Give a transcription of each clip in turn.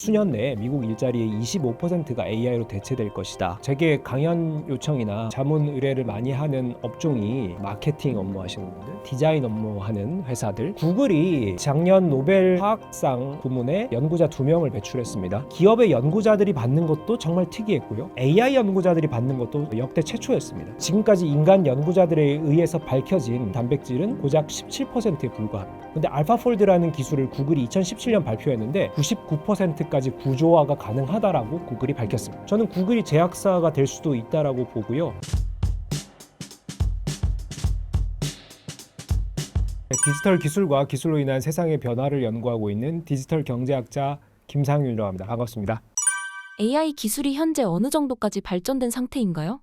수년 내에 미국 일자리의 25%가 AI로 대체될 것이다. 제게 강연 요청이나 자문 의뢰를 많이 하는 업종이 마케팅 업무 하시는 분들, 디자인 업무 하는 회사들. 구글이 작년 노벨 화학상 부문에 연구자 2명을 배출했습니다. 기업의 연구자들이 받는 것도 정말 특이했고요. AI 연구자들이 받는 것도 역대 최초였습니다. 지금까지 인간 연구자들에 의해서 밝혀진 단백질은 고작 17%에 불과합니다. 근데 알파폴드라는 기술을 구글이 2017년 발표했는데 99%까지 구조화가 가능하다라고 구글이 밝혔습니다. 저는 구글이 제약사가 될 수도 있다라고 보고요. 디지털 기술과 기술로 인한 세상의 변화를 연구하고 있는 디지털 경제학자 김상윤이라고 합니다. 반갑습니다. AI 기술이 현재 어느 정도까지 발전된 상태인가요?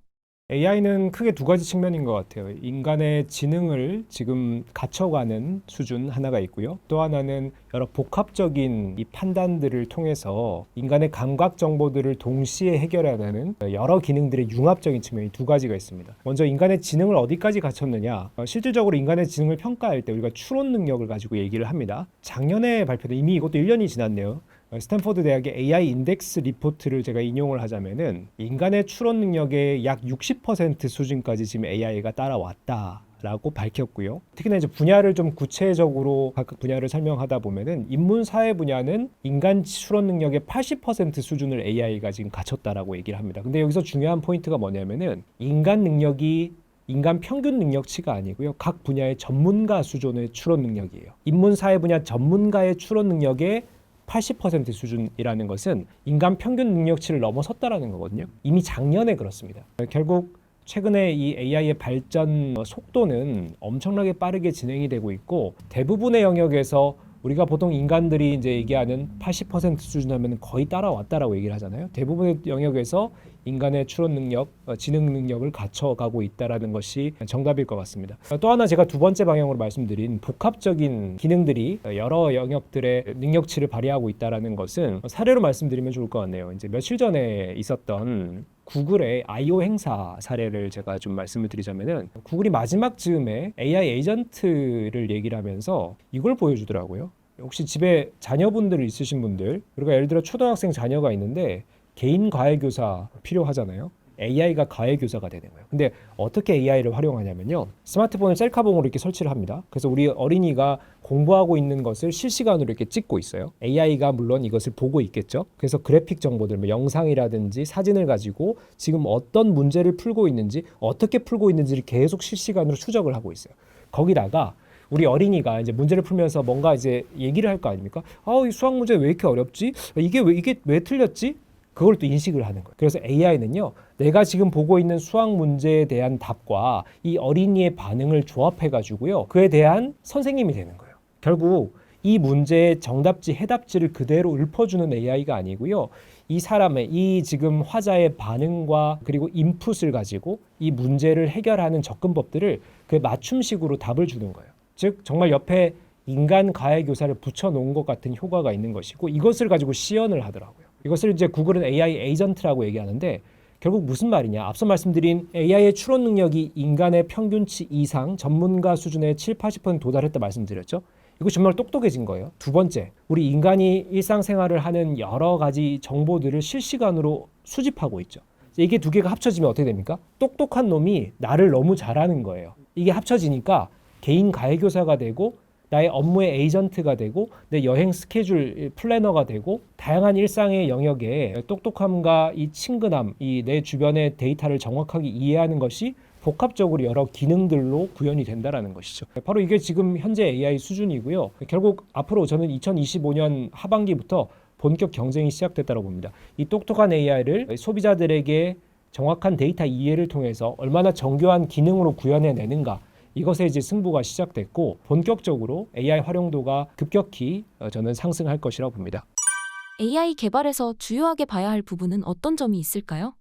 AI는 크게 두 가지 측면인 것 같아요. 인간의 지능을 지금 갖춰가는 수준 하나가 있고요. 또 하나는 여러 복합적인 이 판단들을 통해서 인간의 감각 정보들을 동시에 해결해내는 여러 기능들의 융합적인 측면이 두 가지가 있습니다. 먼저 인간의 지능을 어디까지 갖췄느냐. 실질적으로 인간의 지능을 평가할 때 우리가 추론 능력을 가지고 얘기를 합니다. 작년에 발표된, 이미 이것도 1년이 지났네요. 스탠포드 대학의 AI 인덱스 리포트를 제가 인용을 하자면은 인간의 추론 능력의 약 60% 수준까지 지금 AI가 따라왔다라고 밝혔고요. 특히나 이제 분야를 좀 구체적으로 각각 분야를 설명하다 보면은 인문사회 분야는 인간 추론 능력의 80% 수준을 AI가 지금 갖췄다라고 얘기를 합니다. 근데 여기서 중요한 포인트가 뭐냐면은 인간 능력이 인간 평균 능력치가 아니고요. 각 분야의 전문가 수준의 추론 능력이에요. 인문사회 분야 전문가의 추론 능력의 80% 수준이라는 것은 인간 평균 능력치를 넘어섰다라는 거거든요. 이미 작년에 그렇습니다. 결국 최근에 이 AI의 발전 속도는 엄청나게 빠르게 진행이 되고 있고, 대부분의 영역에서 우리가 보통 인간들이 이제 얘기하는 80% 수준 하면 거의 따라왔다라고 얘기를 하잖아요. 대부분의 영역에서 인간의 추론 능력, 지능 능력을 갖춰가고 있다라는 것이 정답일 것 같습니다. 또 하나 제가 두 번째 방향으로 말씀드린 복합적인 기능들이 여러 영역들의 능력치를 발휘하고 있다라는 것은 사례로 말씀드리면 좋을 것 같네요. 이제 며칠 전에 있었던 구글의 I/O 행사 사례를 제가 좀 말씀을 드리자면은, 구글이 마지막 즈음에 AI 에이전트를 얘기를 하면서 이걸 보여주더라고요. 혹시 집에 자녀분들 있으신 분들, 그리고 예를 들어 초등학생 자녀가 있는데 개인 과외교사 필요하잖아요. AI가 과외교사가 되는 거예요. 근데 어떻게 AI를 활용하냐면요. 스마트폰을 셀카봉으로 이렇게 설치를 합니다. 그래서 우리 어린이가 공부하고 있는 것을 실시간으로 이렇게 찍고 있어요. AI가 물론 이것을 보고 있겠죠. 그래서 그래픽 정보들, 뭐 영상이라든지 사진을 가지고 지금 어떤 문제를 풀고 있는지, 어떻게 풀고 있는지를 계속 실시간으로 추적을 하고 있어요. 거기다가 우리 어린이가 이제 문제를 풀면서 뭔가 이제 얘기를 할 거 아닙니까? 이 수학 문제 왜 이렇게 어렵지? 이게 왜 틀렸지? 그걸 또 인식을 하는 거예요. 그래서 AI는요, 내가 지금 보고 있는 수학 문제에 대한 답과 이 어린이의 반응을 조합해가지고요, 그에 대한 선생님이 되는 거예요. 결국 이 문제의 정답지, 해답지를 그대로 읊어주는 AI가 아니고요, 이 사람의, 이 지금 화자의 반응과 그리고 인풋을 가지고 이 문제를 해결하는 접근법들을 그 맞춤식으로 답을 주는 거예요. 즉 정말 옆에 인간 과외교사를 붙여놓은 것 같은 효과가 있는 것이고, 이것을 가지고 시연을 하더라고요. 이것을 이제 구글은 AI 에이전트라고 얘기하는데, 결국 무슨 말이냐? 앞서 말씀드린 AI의 추론 능력이 인간의 평균치 이상, 전문가 수준의 7, 80% 도달했다 말씀드렸죠. 이거 정말 똑똑해진 거예요. 두 번째, 우리 인간이 일상생활을 하는 여러 가지 정보들을 실시간으로 수집하고 있죠. 이게 두 개가 합쳐지면 어떻게 됩니까? 똑똑한 놈이 나를 너무 잘하는 거예요. 이게 합쳐지니까 개인 과외교사가 되고, 나의 업무의 에이전트가 되고, 내 여행 스케줄 플래너가 되고, 다양한 일상의 영역에 똑똑함과 이 친근함, 이 내 주변의 데이터를 정확하게 이해하는 것이 복합적으로 여러 기능들로 구현이 된다라는 것이죠. 바로 이게 지금 현재 AI 수준이고요. 결국 앞으로 저는 2025년 하반기부터 본격 경쟁이 시작됐다고 봅니다. 이 똑똑한 AI를 소비자들에게 정확한 데이터 이해를 통해서 얼마나 정교한 기능으로 구현해내는가, 이것에 이제 승부가 시작됐고, 본격적으로 AI 활용도가 급격히 저는 상승할 것이라고 봅니다. AI 개발에서 주요하게 봐야 할 부분은 어떤 점이 있을까요?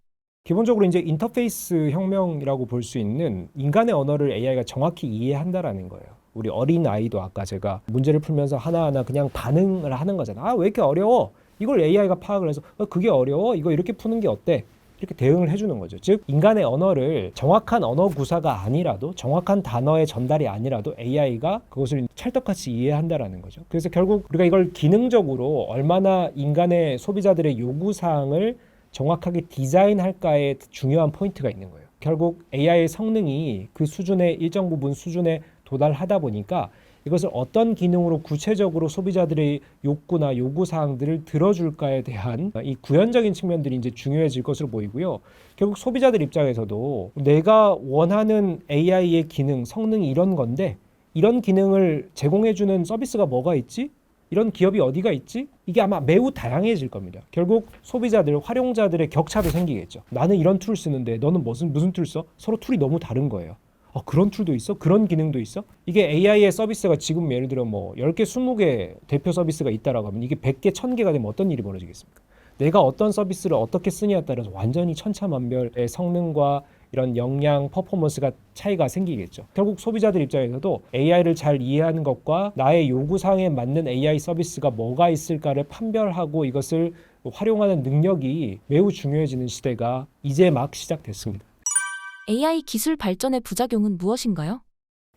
기본적으로 이제 인터페이스 혁명이라고 볼 수 있는, 인간의 언어를 AI가 정확히 이해한다라는 거예요. 우리 어린 아이도 아까 제가 문제를 풀면서 하나하나 그냥 반응을 하는 거잖아. 왜 이렇게 어려워? 이걸 AI가 파악을 해서 그게 어려워? 이거 이렇게 푸는 게 어때? 이렇게 대응을 해주는 거죠. 즉 인간의 언어를 정확한 언어 구사가 아니라도 정확한 단어의 전달이 아니라도 AI가 그것을 찰떡같이 이해한다라는 거죠. 그래서 결국 우리가 이걸 기능적으로 얼마나 인간의 소비자들의 요구사항을 정확하게 디자인할까에 중요한 포인트가 있는 거예요. 결국 AI의 성능이 그 수준의 일정 부분 수준에 도달하다 보니까 이것을 어떤 기능으로 구체적으로 소비자들의 욕구나 요구사항들을 들어줄까에 대한 이 구현적인 측면들이 이제 중요해질 것으로 보이고요. 결국 소비자들 입장에서도 내가 원하는 AI의 기능, 성능이 이런 건데 이런 기능을 제공해주는 서비스가 뭐가 있지? 이런 기업이 어디가 있지? 이게 아마 매우 다양해질 겁니다. 결국 소비자들, 활용자들의 격차도 생기겠죠. 나는 이런 툴 쓰는데 너는 무슨 툴 써? 서로 툴이 너무 다른 거예요. 그런 툴도 있어? 그런 기능도 있어? 이게 AI의 서비스가 지금 예를 들어 뭐 10개, 20개 대표 서비스가 있다라고 하면 이게 100개, 1000개가 되면 어떤 일이 벌어지겠습니까? 내가 어떤 서비스를 어떻게 쓰냐에 따라서 완전히 천차만별의 성능과 이런 역량, 퍼포먼스가 차이가 생기겠죠. 결국 소비자들 입장에서도 AI를 잘 이해하는 것과 나의 요구사항에 맞는 AI 서비스가 뭐가 있을까를 판별하고 이것을 활용하는 능력이 매우 중요해지는 시대가 이제 막 시작됐습니다. AI 기술 발전의 부작용은 무엇인가요?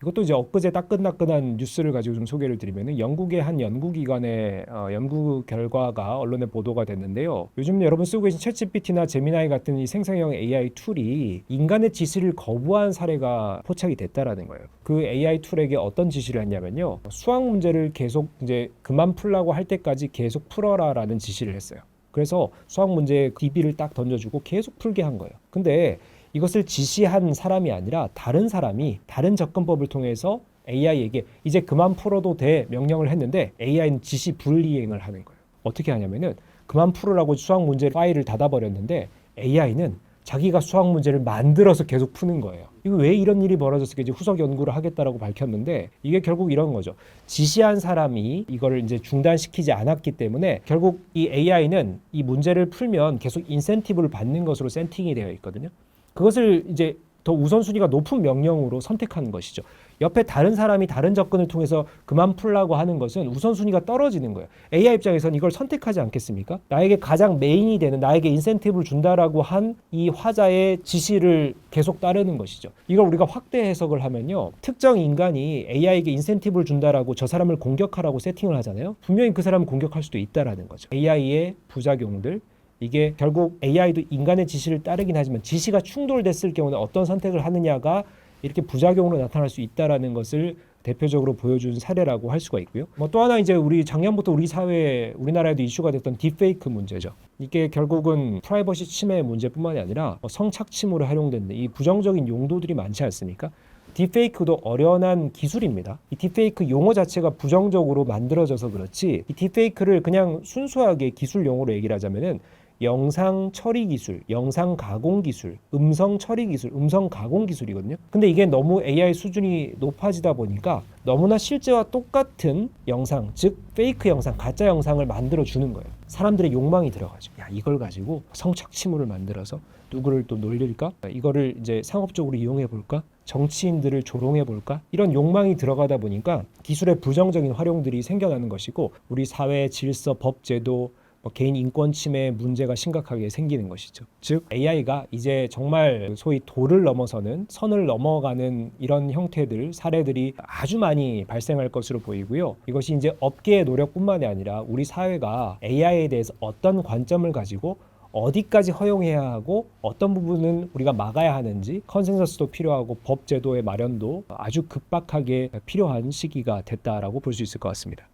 이것도 이제 엊그제 따끈따끈한 뉴스를 가지고 좀 소개를 드리면은 영국의 한 연구기관의 연구 결과가 언론에 보도가 됐는데요. 요즘 여러분 쓰고 계신 챗GPT나 제미나이 같은 이 생성형 AI 툴이 인간의 지시를 거부한 사례가 포착이 됐다라는 거예요. 그 AI 툴에게 어떤 지시를 했냐면요. 수학 문제를 계속 이제 그만 풀라고 할 때까지 계속 풀어라라는 지시를 했어요. 그래서 수학 문제에 DB를 딱 던져주고 계속 풀게 한 거예요. 근데 이것을 지시한 사람이 아니라 다른 사람이 다른 접근법을 통해서 AI에게 이제 그만 풀어도 돼 명령을 했는데 AI는 지시 불이행을 하는 거예요. 어떻게 하냐면은 그만 풀으라고 수학 문제 파일을 닫아버렸는데 AI는 자기가 수학 문제를 만들어서 계속 푸는 거예요. 이거 왜 이런 일이 벌어졌을까 이제 후속 연구를 하겠다라고 밝혔는데 이게 결국 이런 거죠. 지시한 사람이 이거를 이제 중단시키지 않았기 때문에 결국 이 AI는 이 문제를 풀면 계속 인센티브를 받는 것으로 세팅이 되어 있거든요. 그것을 이제 더 우선순위가 높은 명령으로 선택하는 것이죠. 옆에 다른 사람이 다른 접근을 통해서 그만 풀라고 하는 것은 우선순위가 떨어지는 거예요. AI 입장에서는 이걸 선택하지 않겠습니까? 나에게 가장 메인이 되는 나에게 인센티브를 준다라고 한 이 화자의 지시를 계속 따르는 것이죠. 이걸 우리가 확대 해석을 하면요. 특정 인간이 AI에게 인센티브를 준다라고 저 사람을 공격하라고 세팅을 하잖아요. 분명히 그 사람을 공격할 수도 있다라는 거죠. AI의 부작용들 이게 결국 AI도 인간의 지시를 따르긴 하지만 지시가 충돌됐을 경우는 어떤 선택을 하느냐가 이렇게 부작용으로 나타날 수 있다라는 것을 대표적으로 보여준 사례라고 할 수가 있고요. 또 하나 이제 우리 작년부터 우리 사회에 우리나라에도 이슈가 됐던 딥페이크 문제죠. 이게 결국은 프라이버시 침해 문제뿐만이 아니라 성착취물에 활용되는 이 부정적인 용도들이 많지 않습니까? 딥페이크도 어련한 기술입니다. 이 딥페이크 용어 자체가 부정적으로 만들어져서 그렇지 이 딥페이크를 그냥 순수하게 기술 용어로 얘기를 하자면은 영상 처리 기술, 영상 가공 기술, 음성 처리 기술, 음성 가공 기술이거든요. 근데 이게 너무 AI 수준이 높아지다 보니까 너무나 실제와 똑같은 영상, 즉 페이크 영상, 가짜 영상을 만들어 주는 거예요. 사람들의 욕망이 들어가죠. 야, 이걸 가지고 성착취물을 만들어서 누구를 또 놀릴까? 이거를 이제 상업적으로 이용해 볼까? 정치인들을 조롱해 볼까? 이런 욕망이 들어가다 보니까 기술의 부정적인 활용들이 생겨나는 것이고 우리 사회의 질서, 법, 제도 개인 인권 침해 문제가 심각하게 생기는 것이죠. 즉 AI가 이제 정말 소위 도를 넘어서는 선을 넘어가는 이런 형태들, 사례들이 아주 많이 발생할 것으로 보이고요. 이것이 이제 업계의 노력뿐만이 아니라 우리 사회가 AI에 대해서 어떤 관점을 가지고 어디까지 허용해야 하고 어떤 부분은 우리가 막아야 하는지 컨센서스도 필요하고 법 제도의 마련도 아주 급박하게 필요한 시기가 됐다라고 볼 수 있을 것 같습니다.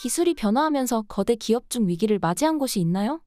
기술이 변화하면서 거대 기업 중 위기를 맞이한 곳이 있나요?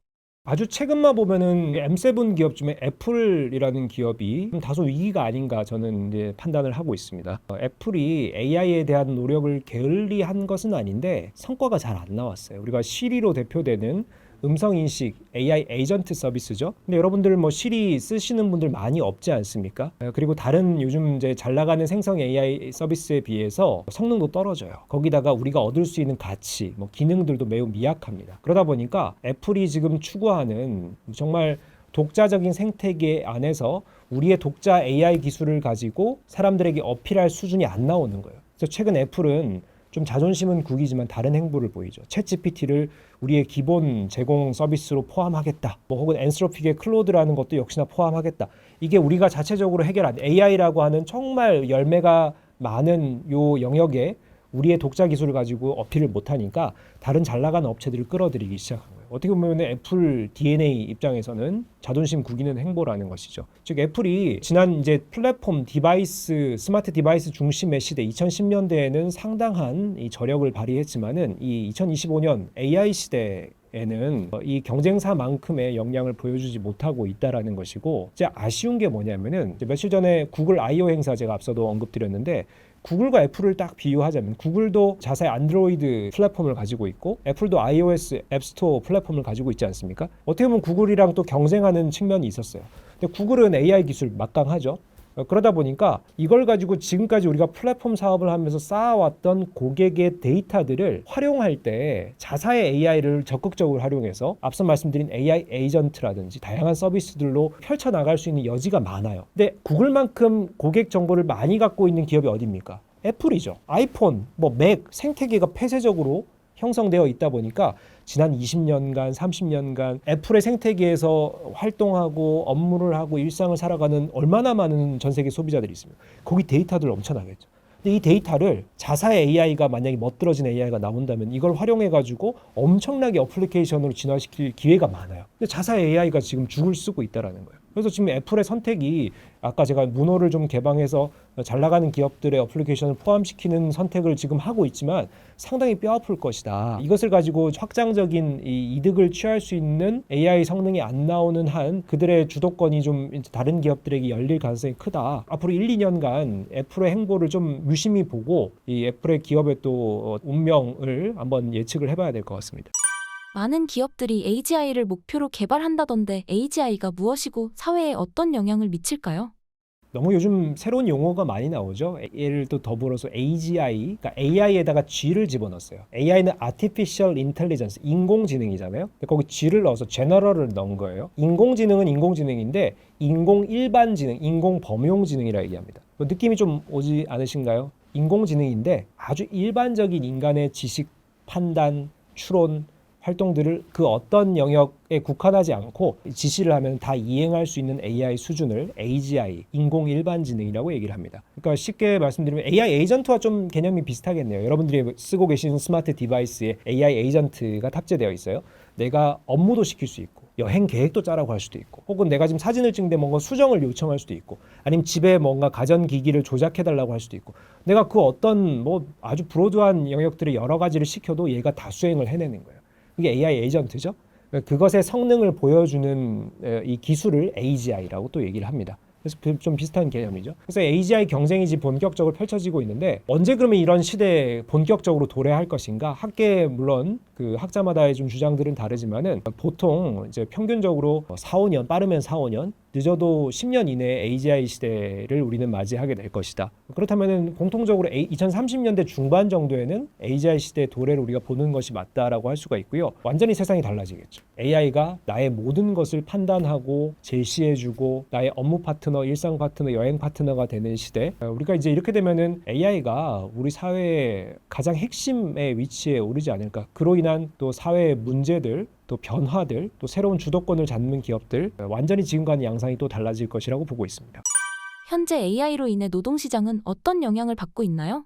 아주 최근만 보면은 M7 기업 중에 애플이라는 기업이 다소 위기가 아닌가 저는 이제 판단을 하고 있습니다. 애플이 AI에 대한 노력을 게을리한 것은 아닌데 성과가 잘 안 나왔어요. 우리가 시리로 대표되는 음성인식 AI 에이전트 서비스죠. 근데 여러분들 뭐 시리 쓰시는 분들 많이 없지 않습니까? 그리고 다른 요즘 이제 잘 나가는 생성 AI 서비스에 비해서 성능도 떨어져요. 거기다가 우리가 얻을 수 있는 가치, 뭐 기능들도 매우 미약합니다. 그러다 보니까 애플이 지금 추구하는 정말 독자적인 생태계 안에서 우리의 독자 AI 기술을 가지고 사람들에게 어필할 수준이 안 나오는 거예요. 그래서 최근 애플은 좀 자존심은 구기지만 다른 행보를 보이죠. 챗GPT를 우리의 기본 제공 서비스로 포함하겠다. 뭐 혹은 엔스로픽의 클로드라는 것도 역시나 포함하겠다. 이게 우리가 자체적으로 해결한 AI라고 하는 정말 열매가 많은 요 영역에 우리의 독자 기술을 가지고 어필을 못하니까 다른 잘 나가는 업체들을 끌어들이기 시작한 거예요. 어떻게 보면 애플 DNA 입장에서는 자존심 구기는 행보라는 것이죠. 즉 애플이 지난 이제 플랫폼 디바이스, 스마트 디바이스 중심의 시대 2010년대에는 상당한 이 저력을 발휘했지만은 이 2025년 AI 시대에는 이 경쟁사만큼의 역량을 보여주지 못하고 있다라는 것이고, 이제 아쉬운 게 뭐냐면은 이제 며칠 전에 구글 I/O 행사 제가 앞서도 언급드렸는데, 구글과 애플을 딱 비유하자면 구글도 자사의 안드로이드 플랫폼을 가지고 있고 애플도 iOS 앱스토어 플랫폼을 가지고 있지 않습니까? 어떻게 보면 구글이랑 또 경쟁하는 측면이 있었어요. 근데 구글은 AI 기술 막강하죠. 그러다 보니까 이걸 가지고 지금까지 우리가 플랫폼 사업을 하면서 쌓아왔던 고객의 데이터들을 활용할 때 자사의 AI를 적극적으로 활용해서 앞서 말씀드린 AI 에이전트라든지 다양한 서비스들로 펼쳐나갈 수 있는 여지가 많아요. 근데 구글만큼 고객 정보를 많이 갖고 있는 기업이 어디입니까? 애플이죠. 아이폰, 맥, 생태계가 폐쇄적으로 형성되어 있다 보니까 지난 20년간, 30년간 애플의 생태계에서 활동하고 업무를 하고 일상을 살아가는 얼마나 많은 전 세계 소비자들이 있습니다. 거기 데이터들 엄청나겠죠. 근데 이 데이터를 자사의 AI가 만약에 멋들어진 AI가 나온다면 이걸 활용해가지고 엄청나게 어플리케이션으로 진화시킬 기회가 많아요. 근데 자사의 AI가 지금 죽을 쓰고 있다라는 거예요. 그래서 지금 애플의 선택이 아까 제가 문호를 좀 개방해서 잘 나가는 기업들의 어플리케이션을 포함시키는 선택을 지금 하고 있지만 상당히 뼈아플 것이다. 이것을 가지고 확장적인 이득을 취할 수 있는 AI 성능이 안 나오는 한 그들의 주도권이 좀 다른 기업들에게 열릴 가능성이 크다. 앞으로 1, 2년간 애플의 행보를 좀 유심히 보고 이 애플의 기업의 또 운명을 한번 예측을 해봐야 될 것 같습니다. 많은 기업들이 AGI를 목표로 개발한다던데 AGI가 무엇이고 사회에 어떤 영향을 미칠까요? 너무 요즘 새로운 용어가 많이 나오죠. 예를 또 더불어서 AGI, 그러니까 AI에다가 G를 집어넣었어요. AI는 Artificial Intelligence, 인공지능이잖아요. 근데 거기 G를 넣어서 General을 넣은 거예요. 인공지능은 인공지능인데 인공 일반지능, 인공 범용지능이라 얘기합니다. 느낌이 좀 오지 않으신가요? 인공지능인데 아주 일반적인 인간의 지식, 판단, 추론, 활동들을 그 어떤 영역에 국한하지 않고 지시를 하면 다 이행할 수 있는 AI 수준을 AGI, 인공 일반지능이라고 얘기를 합니다. 그러니까 쉽게 말씀드리면 AI 에이전트와 좀 개념이 비슷하겠네요. 여러분들이 쓰고 계신 스마트 디바이스에 AI 에이전트가 탑재되어 있어요. 내가 업무도 시킬 수 있고 여행 계획도 짜라고 할 수도 있고, 혹은 내가 지금 사진을 찍는데 뭔가 수정을 요청할 수도 있고, 아니면 집에 뭔가 가전기기를 조작해달라고 할 수도 있고, 내가 그 어떤 아주 브로드한 영역들의 여러 가지를 시켜도 얘가 다 수행을 해내는 거예요. 그게 AI 에이전트죠. 그것의 성능을 보여주는 이 기술을 AGI라고 또 얘기를 합니다. 그래서 좀 비슷한 개념이죠. 그래서 AGI 경쟁이 지금 본격적으로 펼쳐지고 있는데, 언제 그러면 이런 시대에 본격적으로 도래할 것인가? 학계 물론 그 학자마다의 좀 주장들은 다르지만은 보통 이제 평균적으로 4, 5년, 빠르면 4, 5년, 늦어도 10년 이내에 AGI 시대를 우리는 맞이하게 될 것이다. 그렇다면은 공통적으로 2030년대 중반 정도에는 AGI 시대의 도래를 우리가 보는 것이 맞다라고 할 수가 있고요. 완전히 세상이 달라지겠죠. AI가 나의 모든 것을 판단하고 제시해주고 나의 업무 파트너, 일상 파트너, 여행 파트너가 되는 시대. 우리가 이제 이렇게 되면은 AI가 우리 사회의 가장 핵심의 위치에 오르지 않을까. 그로 인한 또 사회의 문제들, 또 변화들, 또 새로운 주도권을 잡는 기업들, 완전히 지금과는 양상이 또 달라질 것이라고 보고 있습니다. 현재 AI로 인해 노동시장은 어떤 영향을 받고 있나요?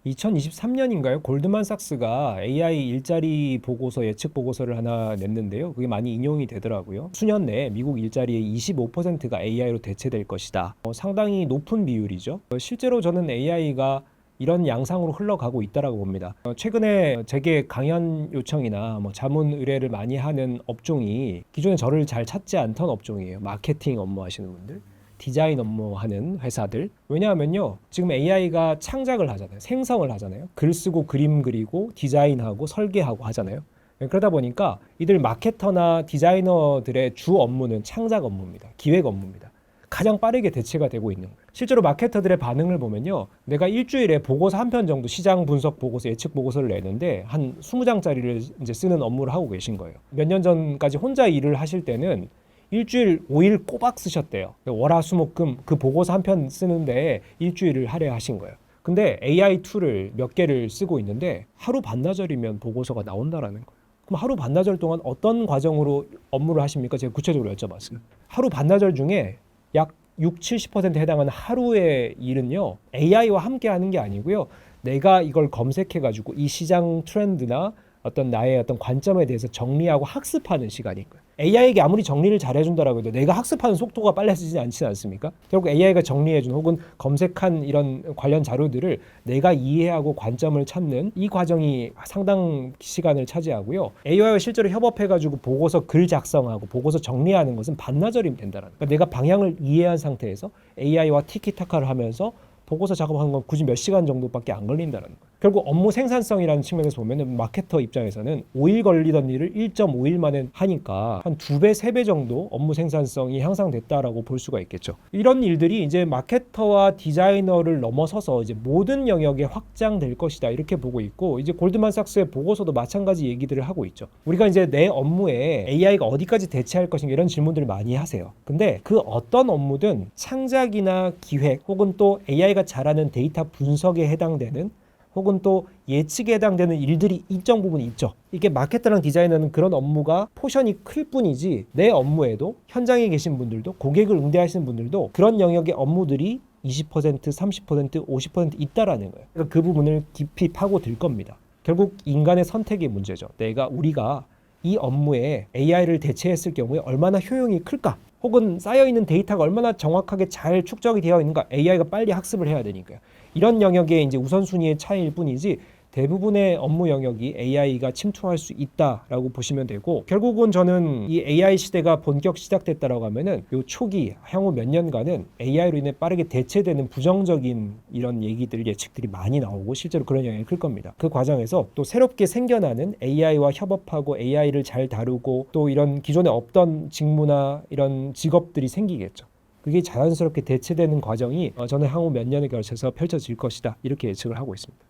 2023년인가요? 골드만삭스가 AI 일자리 보고서, 예측 보고서를 하나 냈는데요. 그게 많이 인용이 되더라고요. 수년 내에 미국 일자리의 25%가 AI로 대체될 것이다. 상당히 높은 비율이죠. 실제로 저는 AI가 이런 양상으로 흘러가고 있다라고 봅니다. 최근에 제게 강연 요청이나 자문 의뢰를 많이 하는 업종이 기존에 저를 잘 찾지 않던 업종이에요. 마케팅 업무 하시는 분들, 디자인 업무 하는 회사들. 왜냐하면요, 지금 AI가 창작을 하잖아요. 생성을 하잖아요. 글 쓰고 그림 그리고 디자인하고 설계하고 하잖아요. 그러다 보니까 이들 마케터나 디자이너들의 주 업무는 창작 업무입니다. 기획 업무입니다. 가장 빠르게 대체가 되고 있는 거예요. 실제로 마케터들의 반응을 보면요, 내가 일주일에 보고서 한 편 정도, 시장 분석 보고서, 예측 보고서를 내는데 한 20장짜리를 이제 쓰는 업무를 하고 계신 거예요. 몇 년 전까지 혼자 일을 하실 때는 일주일 5일 꼬박 쓰셨대요. 월화수목금 그 보고서 한 편 쓰는데 일주일을 할애하신 거예요. 근데 AI 툴을 몇 개를 쓰고 있는데 하루 반나절이면 보고서가 나온다라는 거예요. 그럼 하루 반나절 동안 어떤 과정으로 업무를 하십니까? 제가 구체적으로 여쭤봤어요. 하루 반나절 중에 약 60-70% 해당하는 하루의 일은요, AI와 함께 하는 게 아니고요. 내가 이걸 검색해가지고 이 시장 트렌드나 어떤 나의 어떤 관점에 대해서 정리하고 학습하는 시간인 거예요. AI에게 아무리 정리를 잘 해준다라고 해도 내가 학습하는 속도가 빨라지지 않지 않습니까? 결국 AI가 정리해준 혹은 검색한 이런 관련 자료들을 내가 이해하고 관점을 찾는 이 과정이 상당 시간을 차지하고요. AI와 실제로 협업해가지고 보고서 글 작성하고 보고서 정리하는 것은 반나절이면 된다는 거예요. 그러니까 내가 방향을 이해한 상태에서 AI와 티키타카를 하면서 보고서 작업하는 건 굳이 몇 시간 정도밖에 안 걸린다는 거예요. 결국 업무 생산성이라는 측면에서 보면은 마케터 입장에서는 5일 걸리던 일을 1.5일 만에 하니까 한 2배, 3배 정도 업무 생산성이 향상됐다라고 볼 수가 있겠죠. 이런 일들이 이제 마케터와 디자이너를 넘어서서 이제 모든 영역에 확장될 것이다 이렇게 보고 있고, 이제 골드만삭스의 보고서도 마찬가지 얘기들을 하고 있죠. 우리가 이제 내 업무에 AI가 어디까지 대체할 것인가 이런 질문들을 많이 하세요. 근데 그 어떤 업무든 창작이나 기획 혹은 또 AI가 잘하는 데이터 분석에 해당되는 혹은 또 예측에 해당되는 일들이 일정 부분 있죠. 이게 마케터랑 디자이너는 그런 업무가 포션이 클 뿐이지, 내 업무에도 현장에 계신 분들도 고객을 응대하시는 분들도 그런 영역의 업무들이 20%, 30%, 50% 있다라는 거예요. 그러니까 그 부분을 깊이 파고들 겁니다. 결국 인간의 선택의 문제죠. 우리가 이 업무에 AI를 대체했을 경우에 얼마나 효용이 클까? 혹은 쌓여있는 데이터가 얼마나 정확하게 잘 축적이 되어 있는가? AI가 빨리 학습을 해야 되니까요. 이런 영역의 이제 우선순위의 차이일 뿐이지 대부분의 업무 영역이 AI가 침투할 수 있다라고 보시면 되고, 결국은 저는 이 AI 시대가 본격 시작됐다라고 하면은 요 초기 향후 몇 년간은 AI로 인해 빠르게 대체되는 부정적인 이런 얘기들, 예측들이 많이 나오고 실제로 그런 영향이 클 겁니다. 그 과정에서 또 새롭게 생겨나는 AI와 협업하고 AI를 잘 다루고 또 이런 기존에 없던 직무나 이런 직업들이 생기겠죠. 그게 자연스럽게 대체되는 과정이 저는 향후 몇 년에 걸쳐서 펼쳐질 것이다 이렇게 예측을 하고 있습니다.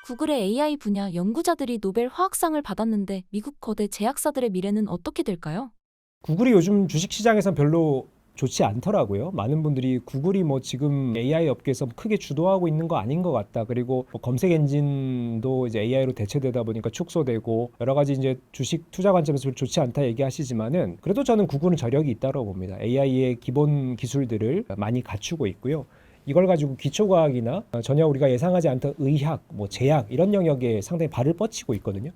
구글의 AI 분야 연구자들이 노벨 화학상을 받았는데 미국 거대 제약사들의 미래는 어떻게 될까요? 구글이 요즘 주식시장에선 별로 좋지 않더라고요. 많은 분들이 구글이 뭐 지금 AI 업계에서 크게 주도하고 있는 거 아닌 것 같다. 그리고 뭐 검색 엔진도 이제 AI로 대체되다 보니까 축소되고 여러 가지 이제 주식 투자 관점에서 별로 좋지 않다 얘기하시지만은, 그래도 저는 구글은 저력이 있다고 봅니다. AI의 기본 기술들을 많이 갖추고 있고요. 이걸 가지고 기초과학이나 전혀 우리가 예상하지 않던 의학, 뭐 제약 이런 영역에 상당히 발을 뻗치고 있거든요.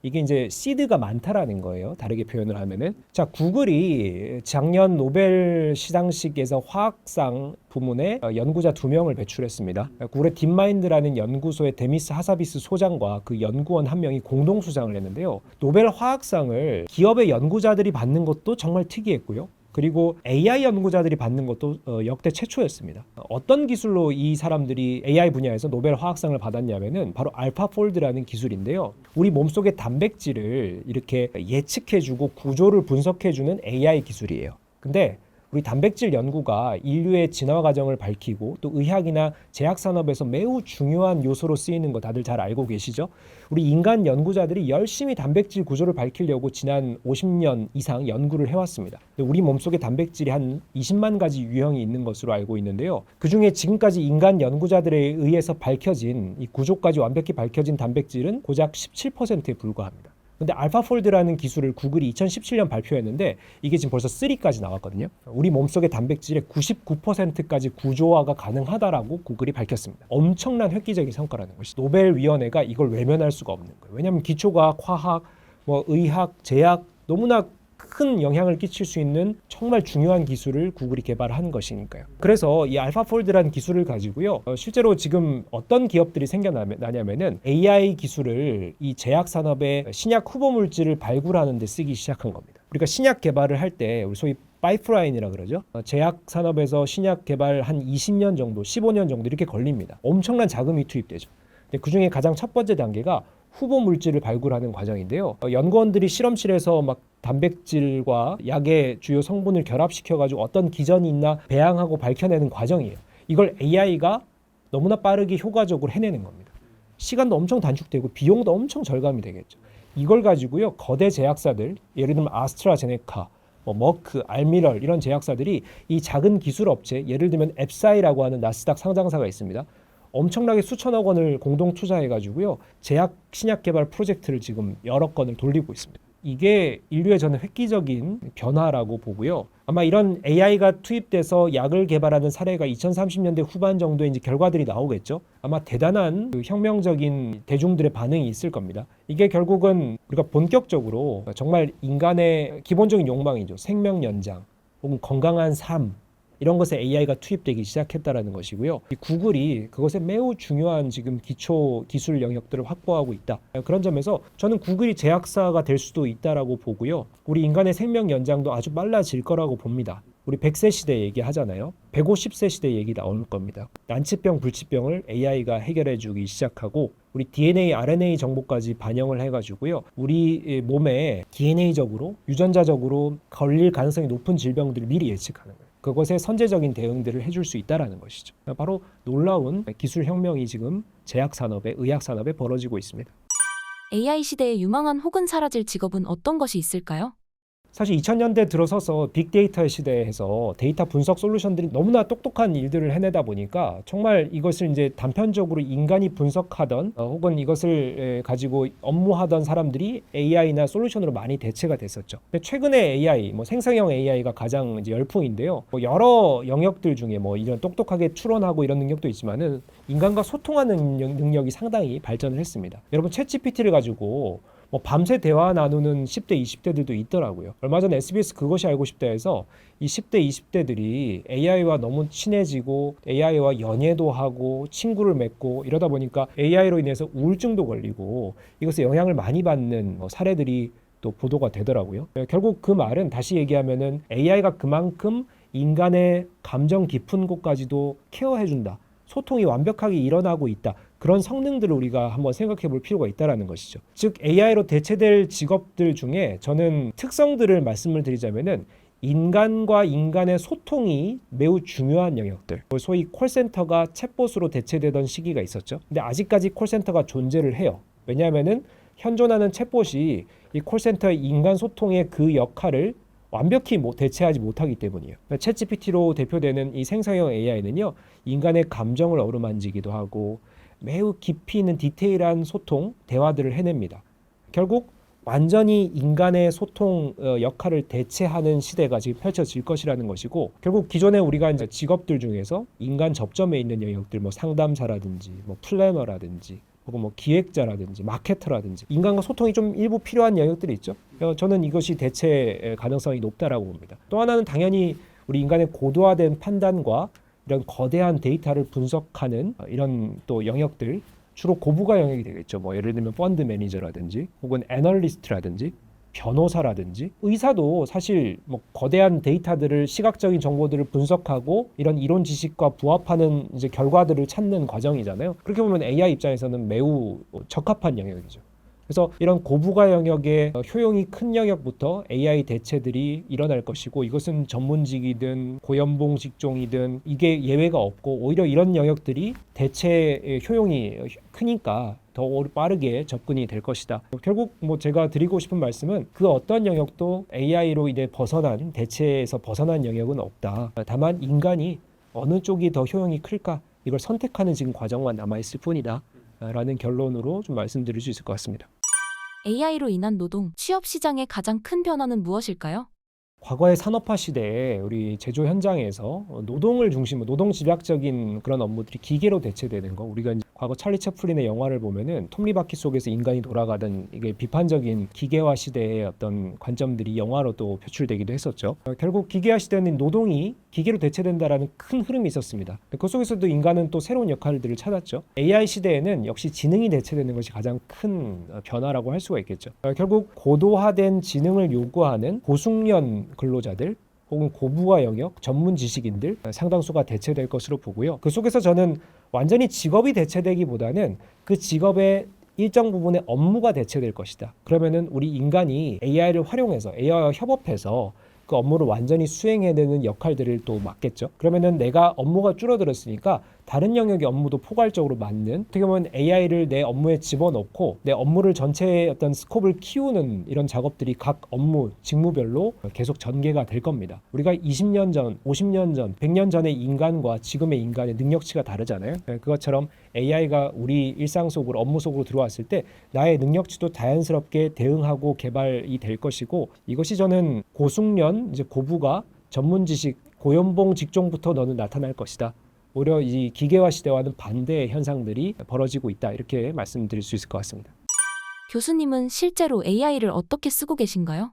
이게 이제 시드가 많다라는 거예요. 다르게 표현을 하면은. 자, 구글이 작년 노벨 시상식에서 화학상 부문에 연구자 2명을 배출했습니다. 구글의 딥마인드라는 연구소의 데미스 하사비스 소장과 그 연구원 1명이 공동 수상을 했는데요. 노벨 화학상을 기업의 연구자들이 받는 것도 정말 특이했고요. 그리고 AI 연구자들이 받는 것도 역대 최초였습니다. 어떤 기술로 이 사람들이 AI 분야에서 노벨 화학상을 받았냐면은 바로 알파폴드라는 기술인데요. 우리 몸속의 단백질을 이렇게 예측해주고 구조를 분석해주는 AI 기술이에요. 근데 우리 단백질 연구가 인류의 진화 과정을 밝히고 또 의학이나 제약 산업에서 매우 중요한 요소로 쓰이는 거 다들 잘 알고 계시죠? 우리 인간 연구자들이 열심히 단백질 구조를 밝히려고 지난 50년 이상 연구를 해왔습니다. 우리 몸속에 단백질이 한 20만 가지 유형이 있는 것으로 알고 있는데요. 그중에 지금까지 인간 연구자들에 의해서 밝혀진 이 구조까지 완벽히 밝혀진 단백질은 고작 17%에 불과합니다. 근데 알파폴드라는 기술을 구글이 2017년 발표했는데 이게 지금 벌써 3까지 나왔거든요. 우리 몸속의 단백질의 99%까지 구조화가 가능하다라고 구글이 밝혔습니다. 엄청난 획기적인 성과라는 것이, 노벨위원회가 이걸 외면할 수가 없는 거예요. 왜냐하면 기초과학, 화학, 뭐 의학, 제약 너무나 큰 영향을 끼칠 수 있는 정말 중요한 기술을 구글이 개발한 것이니까요. 그래서 이 알파폴드라는 기술을 가지고요, 실제로 지금 어떤 기업들이 생겨나냐면은 AI 기술을 이 제약 산업의 신약 후보 물질을 발굴하는 데 쓰기 시작한 겁니다. 우리가 신약 개발을 할 때 우리 소위 파이프라인이라 그러죠. 제약 산업에서 신약 개발 한 20년 정도, 15년 정도 이렇게 걸립니다. 엄청난 자금이 투입되죠. 근데 그중에 가장 첫 번째 단계가 후보 물질을 발굴하는 과정인데요. 연구원들이 실험실에서 막 단백질과 약의 주요 성분을 결합시켜가지고 어떤 기전이 있나 배양하고 밝혀내는 과정이에요. 이걸 AI가 너무나 빠르게 효과적으로 해내는 겁니다. 시간도 엄청 단축되고 비용도 엄청 절감이 되겠죠. 이걸 가지고요, 거대 제약사들, 예를 들면 아스트라제네카, 머크, 알미럴 이런 제약사들이 이 작은 기술 업체, 예를 들면 앱사이라고 하는 나스닥 상장사가 있습니다. 엄청나게 수천억 원을 공동 투자해가지고요. 제약 신약 개발 프로젝트를 지금 여러 건을 돌리고 있습니다. 이게 인류의 저는 획기적인 변화라고 보고요. 아마 이런 AI가 투입돼서 약을 개발하는 사례가 2030년대 후반 정도에 이제 결과들이 나오겠죠. 아마 대단한 그 혁명적인 대중들의 반응이 있을 겁니다. 이게 결국은 우리가 본격적으로 정말 인간의 기본적인 욕망이죠. 생명 연장 혹은 건강한 삶 이런 것에 AI가 투입되기 시작했다라는 것이고요. 이 구글이 그것에 매우 중요한 지금 기초 기술 영역들을 확보하고 있다. 그런 점에서 저는 구글이 제약사가 될 수도 있다라고 보고요. 우리 인간의 생명 연장도 아주 빨라질 거라고 봅니다. 우리 100세 시대 얘기하잖아요. 150세 시대 얘기 나올 겁니다. 난치병, 불치병을 AI가 해결해 주기 시작하고 우리 DNA, RNA 정보까지 반영을 해가지고요. 우리 몸에 DNA적으로, 유전자적으로 걸릴 가능성이 높은 질병들을 미리 예측하는 거예요. 그것에 선제적인 대응들을 해줄 수 있다는 것이죠. 바로 놀라운 기술 혁명이 지금 제약산업에, 의학산업에 벌어지고 있습니다. AI 시대에 유망한 혹은 사라질 직업은 어떤 것이 있을까요? 사실 2000년대 들어서서 빅데이터의 시대에서 데이터 분석 솔루션들이 너무나 똑똑한 일들을 해내다 보니까 정말 이것을 이제 단편적으로 인간이 분석하던 혹은 이것을 가지고 업무하던 사람들이 AI나 솔루션으로 많이 대체가 됐었죠. 근데 최근에 AI, 생성형 AI가 가장 이제 열풍인데요. 여러 영역들 중에 이런 똑똑하게 추론하고 이런 능력도 있지만은 인간과 소통하는 능력이 상당히 발전을 했습니다. 여러분 챗GPT를 가지고 밤새 대화 나누는 10대, 20대들도 있더라고요. 얼마 전에 SBS 그것이 알고 싶다 해서 이 10대, 20대들이 AI와 너무 친해지고 AI와 연애도 하고 친구를 맺고 이러다 보니까 AI로 인해서 우울증도 걸리고 이것에 영향을 많이 받는 사례들이 또 보도가 되더라고요. 결국 그 말은 다시 얘기하면은 AI가 그만큼 인간의 감정 깊은 곳까지도 케어해준다. 소통이 완벽하게 일어나고 있다. 그런 성능들을 우리가 한번 생각해 볼 필요가 있다는 것이죠. 즉 AI로 대체될 직업들 중에 저는 특성들을 말씀을 드리자면은 인간과 인간의 소통이 매우 중요한 영역들. 소위 콜센터가 챗봇으로 대체되던 시기가 있었죠. 근데 아직까지 콜센터가 존재를 해요. 왜냐하면은 현존하는 챗봇이 이 콜센터의 인간 소통의 그 역할을 완벽히 대체하지 못하기 때문이에요. 챗GPT로 대표되는 이 생성형 AI는요, 인간의 감정을 어루만지기도 하고 매우 깊이 있는 디테일한 소통, 대화들을 해냅니다. 결국 완전히 인간의 소통 역할을 대체하는 시대가 지금 펼쳐질 것이라는 것이고, 결국 기존에 우리가 이제 직업들 중에서 인간 접점에 있는 영역들, 상담사라든지, 플래너라든지, 혹은 기획자라든지, 마케터라든지, 인간과 소통이 좀 일부 필요한 영역들이 있죠. 저는 이것이 대체 가능성이 높다라고 봅니다. 또 하나는 당연히 우리 인간의 고도화된 판단과 이런 거대한 데이터를 분석하는 이런 또 영역들, 주로 고부가 영역이 되겠죠. 예를 들면 펀드 매니저라든지 혹은 애널리스트라든지 변호사라든지 의사도 사실 거대한 데이터들을 시각적인 정보들을 분석하고 이런 이론 지식과 부합하는 이제 결과들을 찾는 과정이잖아요. 그렇게 보면 AI 입장에서는 매우 적합한 영역이죠. 그래서 이런 고부가 영역의 효용이 큰 영역부터 AI 대체들이 일어날 것이고, 이것은 전문직이든 고연봉 직종이든 이게 예외가 없고, 오히려 이런 영역들이 대체 효용이 크니까 더 빠르게 접근이 될 것이다. 결국 제가 드리고 싶은 말씀은 그 어떤 영역도 AI로 인해 벗어난, 대체에서 벗어난 영역은 없다. 다만 인간이 어느 쪽이 더 효용이 클까, 이걸 선택하는 지금 과정만 남아있을 뿐이다 라는 결론으로 좀 말씀드릴 수 있을 것 같습니다. AI로 인한 노동, 취업 시장의 가장 큰 변화는 무엇일까요? 과거의 산업화 시대에 우리 제조 현장에서 노동을 중심으로 노동 집약적인 그런 업무들이 기계로 대체되는 거, 우리가 이제 과거 찰리 채플린의 영화를 보면은 톱니바퀴 속에서 인간이 돌아가던 이게 비판적인 기계화 시대의 어떤 관점들이 영화로 또 표출되기도 했었죠. 결국 기계화 시대는 노동이 기계로 대체된다라는 큰 흐름이 있었습니다. 그 속에서도 인간은 또 새로운 역할들을 찾았죠. AI 시대에는 역시 지능이 대체되는 것이 가장 큰 변화라고 할 수가 있겠죠. 결국 고도화된 지능을 요구하는 고숙련 근로자들 혹은 고부가 영역, 전문 지식인들 상당수가 대체될 것으로 보고요. 그 속에서 저는 완전히 직업이 대체되기보다는 그 직업의 일정 부분의 업무가 대체될 것이다. 그러면은 우리 인간이 AI를 활용해서 AI와 협업해서 그 업무를 완전히 수행해내는 역할들을 또 맡겠죠. 그러면은 내가 업무가 줄어들었으니까 다른 영역의 업무도 포괄적으로 맡는, 어떻게 보면 AI를 내 업무에 집어넣고 내 업무를 전체의 어떤 스콥을 키우는 이런 작업들이 각 업무 직무별로 계속 전개가 될 겁니다. 우리가 20년 전, 50년 전, 100년 전의 인간과 지금의 인간의 능력치가 다르잖아요. 그것처럼 AI가 우리 일상 속으로, 업무 속으로 들어왔을 때 나의 능력치도 자연스럽게 대응하고 개발이 될 것이고, 이것이 저는 고숙련, 이제 고부가 전문 지식, 고연봉 직종부터 너는 나타날 것이다. 오히려 이 기계화 시대와는 반대의 현상들이 벌어지고 있다. 이렇게 말씀드릴 수 있을 것 같습니다. 교수님은 실제로 AI를 어떻게 쓰고 계신가요?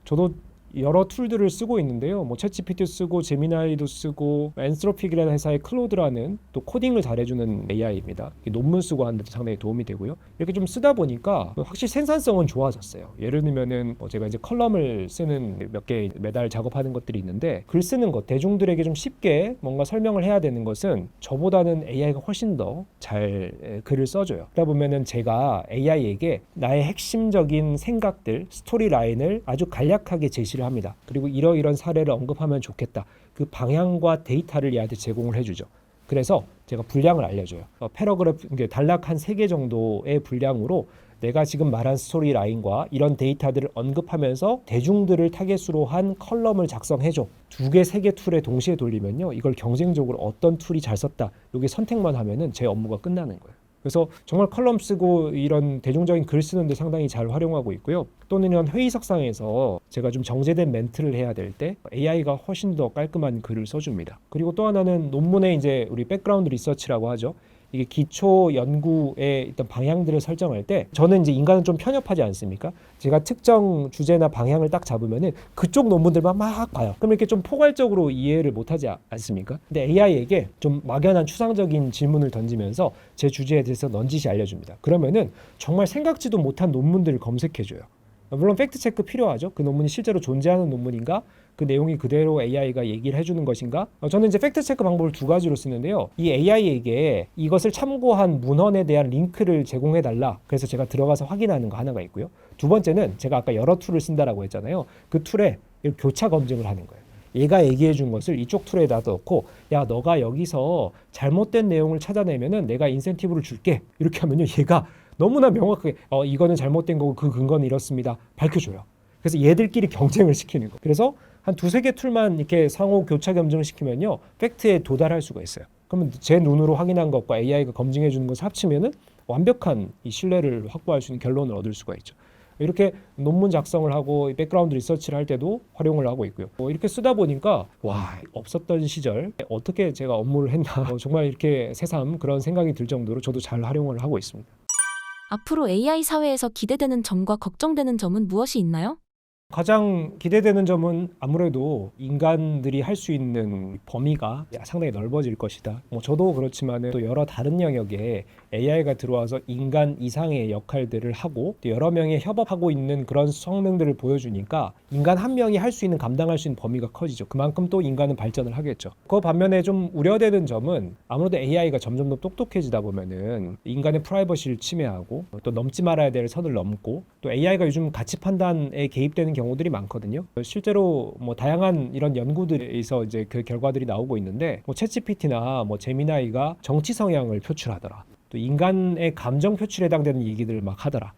저도 여러 툴들을 쓰고 있는데요. 뭐 챗GPT 쓰고 제미나이도 쓰고, 엔스로픽이라는 회사의 클로드라는 또 코딩을 잘해주는 AI입니다. 논문 쓰고 하는데도 상당히 도움이 되고요. 이렇게 좀 쓰다 보니까 확실히 생산성은 좋아졌어요. 예를 들면은 제가 이제 컬럼을 쓰는 몇 개 매달 작업하는 것들이 있는데, 글 쓰는 것, 대중들에게 좀 쉽게 뭔가 설명을 해야 되는 것은 저보다는 AI가 훨씬 더 잘 글을 써줘요. 그러다 보면은 제가 AI에게 나의 핵심적인 생각들, 스토리 라인을 아주 간략하게 제시를 합니다. 그리고 이러이런 사례를 언급하면 좋겠다. 그 방향과 데이터를 얘한테 제공을 해주죠. 그래서 제가 분량을 알려줘요. 패러그래프, 단락 한 3개 정도의 분량으로 내가 지금 말한 스토리 라인과 이런 데이터들을 언급하면서 대중들을 타겟으로 한 컬럼을 작성해줘. 2개, 3개 툴에 동시에 돌리면요, 이걸 경쟁적으로 어떤 툴이 잘 썼다, 여기 선택만 하면은 제 업무가 끝나는 거예요. 그래서 정말 컬럼 쓰고 이런 대중적인 글 쓰는데 상당히 잘 활용하고 있고요. 또는 이런 회의석상에서 제가 좀 정제된 멘트를 해야 될 때 AI가 훨씬 더 깔끔한 글을 써줍니다. 그리고 또 하나는 논문에 이제 우리 백그라운드 리서치라고 하죠. 이게 기초 연구의 어떤 방향들을 설정할 때, 저는 이제 인간은 좀 편협하지 않습니까? 제가 특정 주제나 방향을 딱 잡으면은 그쪽 논문들만 막 봐요. 그럼 이렇게 좀 포괄적으로 이해를 못하지 않습니까? 근데 AI에게 좀 막연한 추상적인 질문을 던지면서 제 주제에 대해서 넌지시 알려줍니다. 그러면은 정말 생각지도 못한 논문들을 검색해줘요. 물론 팩트 체크 필요하죠. 그 논문이 실제로 존재하는 논문인가? 그 내용이 그대로 AI가 얘기를 해주는 것인가? 저는 이제 팩트 체크 방법을 2가지로 쓰는데요. 이 AI에게 이것을 참고한 문헌에 대한 링크를 제공해달라. 그래서 제가 들어가서 확인하는 거 하나가 있고요. 2번째는 제가 아까 여러 툴을 쓴다라고 했잖아요. 그 툴에 교차 검증을 하는 거예요. 얘가 얘기해 준 것을 이쪽 툴에다 넣고, 야, 너가 여기서 잘못된 내용을 찾아내면은 내가 인센티브를 줄게. 이렇게 하면요, 얘가 너무나 명확하게 이거는 잘못된 거고 그 근거는 이렇습니다. 밝혀줘요. 그래서 얘들끼리 경쟁을 시키는 거. 그래서 한 2-3개 툴만 이렇게 상호 교차 검증을 시키면요, 팩트에 도달할 수가 있어요. 그러면 제 눈으로 확인한 것과 AI가 검증해 주는 것을 합치면은 완벽한 이 신뢰를 확보할 수 있는 결론을 얻을 수가 있죠. 이렇게 논문 작성을 하고 백그라운드 리서치를 할 때도 활용을 하고 있고요. 이렇게 쓰다 보니까 와, 없었던 시절 어떻게 제가 업무를 했나, 정말 이렇게 새삼 그런 생각이 들 정도로 저도 잘 활용을 하고 있습니다. 앞으로 AI 사회에서 기대되는 점과 걱정되는 점은 무엇이 있나요? 가장 기대되는 점은 아무래도 인간들이 할 수 있는 범위가 상당히 넓어질 것이다. 저도 그렇지만 또 여러 다른 영역에 AI가 들어와서 인간 이상의 역할들을 하고 또 여러 명이 협업하고 있는 그런 성능들을 보여주니까 인간 한 명이 할 수 있는, 감당할 수 있는 범위가 커지죠. 그만큼 또 인간은 발전을 하겠죠. 그 반면에 좀 우려되는 점은 아무래도 AI가 점점 더 똑똑해지다 보면은 인간의 프라이버시를 침해하고 또 넘지 말아야 될 선을 넘고, 또 AI가 요즘 가치 판단에 개입되는 경우들이 많거든요. 실제로 다양한 이런 연구들에서 이제 그 결과들이 나오고 있는데, 챗GPT나 제미나이가 정치 성향을 표출하더라. 또 인간의 감정 표출에 해당되는 얘기들을 막 하더라.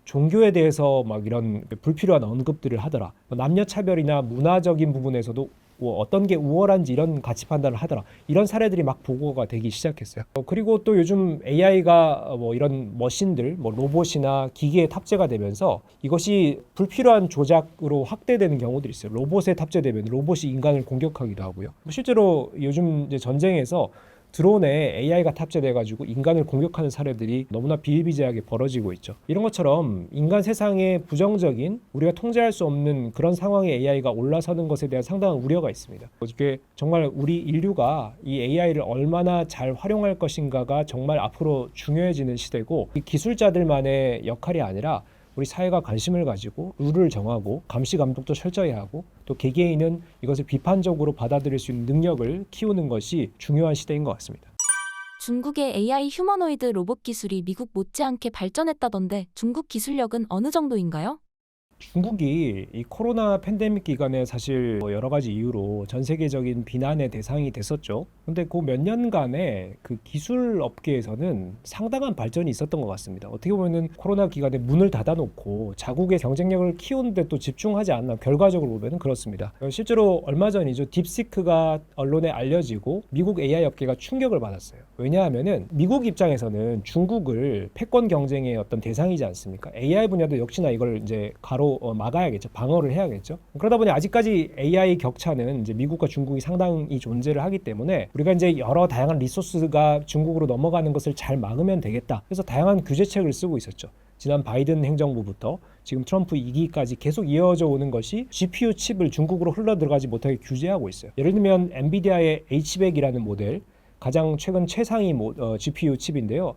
종교에 대해서 막 이런 불필요한 언급들을 하더라. 남녀 차별이나 문화적인 부분에서도 어떤 게 우월한지 이런 가치 판단을 하더라. 이런 사례들이 막 보고가 되기 시작했어요. 그리고 또 요즘 AI가 이런 머신들, 로봇이나 기계에 탑재가 되면서 이것이 불필요한 조작으로 확대되는 경우들이 있어요. 로봇에 탑재되면 로봇이 인간을 공격하기도 하고요. 실제로 요즘 이제 전쟁에서 드론에 AI가 탑재돼가지고 인간을 공격하는 사례들이 너무나 비일비재하게 벌어지고 있죠. 이런 것처럼 인간 세상에 부정적인, 우리가 통제할 수 없는 그런 상황에 AI가 올라서는 것에 대한 상당한 우려가 있습니다. 어저께 정말 우리 인류가 이 AI를 얼마나 잘 활용할 것인가가 정말 앞으로 중요해지는 시대고, 이 기술자들만의 역할이 아니라 우리 사회가 관심을 가지고 룰을 정하고 감시 감독도 철저히 하고, 또 개개인은 이것을 비판적으로 받아들일 수 있는 능력을 키우는 것이 중요한 시대인 것 같습니다. 중국의 AI 휴머노이드 로봇 기술이 미국 못지않게 발전했다던데 중국 기술력은 어느 정도인가요? 중국이 이 코로나 팬데믹 기간에 사실 뭐 여러 가지 이유로 전 세계적인 비난의 대상이 됐었죠. 근데 그 몇 년간에 그 기술 업계에서는 상당한 발전이 있었던 것 같습니다. 어떻게 보면은 코로나 기간에 문을 닫아놓고 자국의 경쟁력을 키우는데 또 집중하지 않나, 결과적으로 보면은 그렇습니다. 실제로 얼마 전이죠. 딥시크가 언론에 알려지고 미국 AI 업계가 충격을 받았어요. 왜냐하면은 미국 입장에서는 중국을 패권 경쟁의 어떤 대상이지 않습니까? AI 분야도 역시나 이걸 이제 막아야겠죠. 방어를 해야겠죠. 그러다 보니 아직까지 AI 격차는 이제 미국과 중국이 상당히 존재를 하기 때문에 우리가 이제 여러 다양한 리소스가 중국으로 넘어가는 것을 잘 막으면 되겠다. 그래서 다양한 규제책을 쓰고 있었죠. 지난 바이든 행정부부터 지금 트럼프 2기까지 계속 이어져 오는 것이 GPU 칩을 중국으로 흘러 들어가지 못하게 규제하고 있어요. 예를 들면 엔비디아의 H100이라는 모델, 가장 최근 최상위 GPU 칩인데요.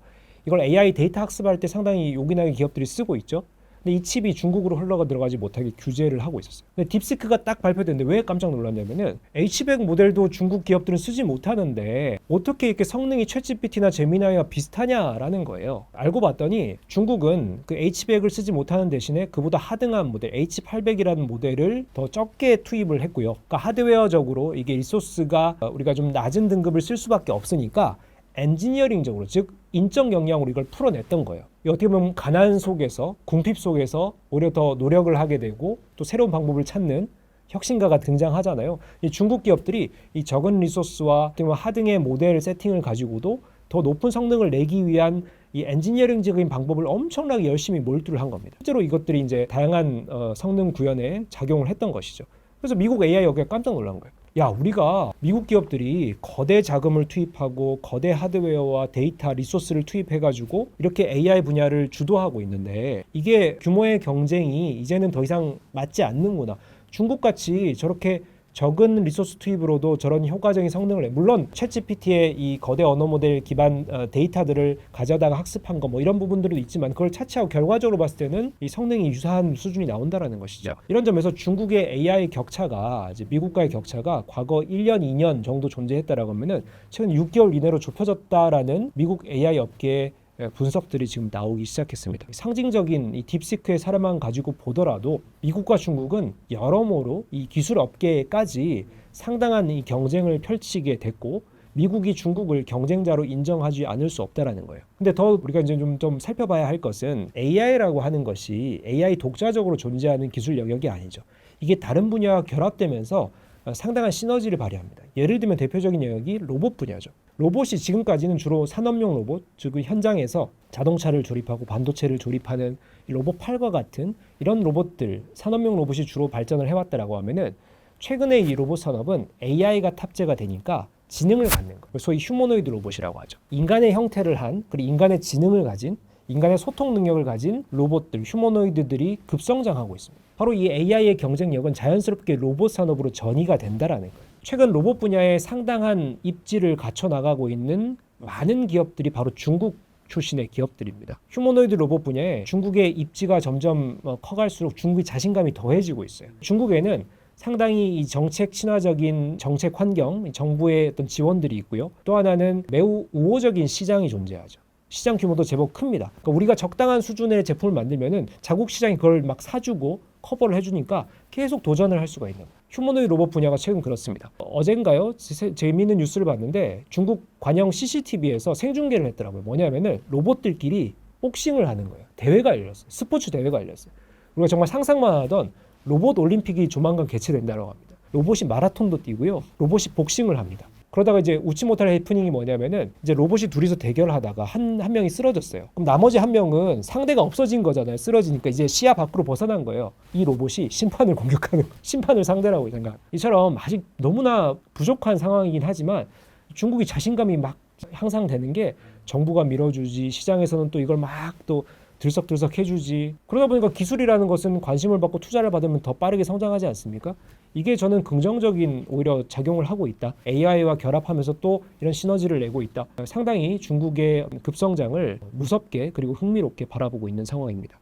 이걸 AI 데이터 학습할 때 상당히 요긴하게 기업들이 쓰고 있죠. 근데 이 칩이 중국으로 흘러가 들어가지 못하게 규제를 하고 있었어요. 근데 딥시크가 딱 발표됐는데 왜 깜짝 놀랐냐면은 H100 모델도 중국 기업들은 쓰지 못하는데 어떻게 이렇게 성능이 챗GPT나 제미나이와 비슷하냐라는 거예요. 알고 봤더니 중국은 그 H100을 쓰지 못하는 대신에 그보다 하등한 모델 H800이라는 모델을 더 적게 투입을 했고요. 그러니까 하드웨어적으로 이게 리소스가 우리가 좀 낮은 등급을 쓸 수밖에 없으니까 엔지니어링적으로, 즉 인적 역량으로 이걸 풀어냈던 거예요. 어떻게 보면 가난 속에서, 궁핍 속에서 오히려 더 노력을 하게 되고 또 새로운 방법을 찾는 혁신가가 등장하잖아요. 이 중국 기업들이 이 적은 리소스와 하등의 모델 세팅을 가지고도 더 높은 성능을 내기 위한 이 엔지니어링적인 방법을 엄청나게 열심히 몰두를 한 겁니다. 실제로 이것들이 이제 다양한 성능 구현에 작용을 했던 것이죠. 그래서 미국 AI 업계가 깜짝 놀란 거예요. 야, 우리가 미국 기업들이 거대 자금을 투입하고 거대 하드웨어와 데이터, 리소스를 투입해가지고 이렇게 AI 분야를 주도하고 있는데 이게 규모의 경쟁이 이제는 더 이상 맞지 않는구나. 중국같이 저렇게 적은 리소스 투입으로도 저런 효과적인 성능을 물론 챗GPT의 이 거대 언어 모델 기반 데이터들을 가져다가 학습한 거 뭐 이런 부분들도 있지만 그걸 차치하고 결과적으로 봤을 때는 이 성능이 유사한 수준이 나온다라는 것이죠. 이런 점에서 중국의 AI 격차가 이제 미국과의 격차가 과거 1년, 2년 정도 존재했다라고 하면은 최근 6개월 이내로 좁혀졌다라는 미국 AI 업계의 분석들이 지금 나오기 시작했습니다. 상징적인 이 딥시크의 사례만 가지고 보더라도 미국과 중국은 여러모로 이 기술 업계까지 상당한 이 경쟁을 펼치게 됐고 미국이 중국을 경쟁자로 인정하지 않을 수 없다라는 거예요. 근데 더 우리가 이제 좀 살펴봐야 할 것은 AI라고 하는 것이 AI 독자적으로 존재하는 기술 영역이 아니죠. 이게 다른 분야와 결합되면서 상당한 시너지를 발휘합니다. 예를 들면 대표적인 영역이 로봇 분야죠. 로봇이 지금까지는 주로 산업용 로봇, 즉 현장에서 자동차를 조립하고 반도체를 조립하는 로봇팔과 같은 이런 로봇들, 산업용 로봇이 주로 발전을 해왔다라고 하면은 최근에 이 로봇 산업은 AI가 탑재가 되니까 지능을 갖는 거, 소위 휴머노이드 로봇이라고 하죠. 인간의 형태를 한, 그리고 인간의 지능을 가진, 인간의 소통 능력을 가진 로봇들, 휴머노이드들이 급성장하고 있습니다. 바로 이 AI의 경쟁력은 자연스럽게 로봇 산업으로 전이가 된다라는 거예요. 최근 로봇 분야에 상당한 입지를 갖춰 나가고 있는 많은 기업들이 바로 중국 출신의 기업들입니다. 휴머노이드 로봇 분야에 중국의 입지가 점점 커갈수록 중국의 자신감이 더해지고 있어요. 중국에는 상당히 이 정책 친화적인 정책 환경, 정부의 어떤 지원들이 있고요. 또 하나는 매우 우호적인 시장이 존재하죠. 시장 규모도 제법 큽니다. 그러니까 우리가 적당한 수준의 제품을 만들면은 자국 시장이 그걸 막 사주고 커버를 해주니까 계속 도전을 할 수가 있는 거예요. 휴머노이드 로봇 분야가 최근 그렇습니다. 어젠가요? 재미있는 뉴스를 봤는데 중국 관영 CCTV에서 생중계를 했더라고요. 뭐냐면은 로봇들끼리 복싱을 하는 거예요. 대회가 열렸어요. 스포츠 대회가 열렸어요. 우리가 정말 상상만 하던 로봇 올림픽이 조만간 개최된다고 합니다. 로봇이 마라톤도 뛰고요. 로봇이 복싱을 합니다. 그러다가 이제 웃지 못할 해프닝이 뭐냐면은 이제 로봇이 둘이서 대결하다가 한 명이 쓰러졌어요. 그럼 나머지 한 명은 상대가 없어진 거잖아요. 쓰러지니까 이제 시야 밖으로 벗어난 거예요. 이 로봇이 심판을 공격하는 심판을 상대라고 생각. 이처럼 아직 너무나 부족한 상황이긴 하지만 중국이 자신감이 막 향상되는 게 정부가 밀어주지 시장에서는 또 이걸 막 또 들썩들썩 해주지. 그러다 보니까 기술이라는 것은 관심을 받고 투자를 받으면 더 빠르게 성장하지 않습니까? 이게 저는 긍정적인 오히려 작용을 하고 있다. AI와 결합하면서 또 이런 시너지를 내고 있다. 상당히 중국의 급성장을 무섭게 그리고 흥미롭게 바라보고 있는 상황입니다.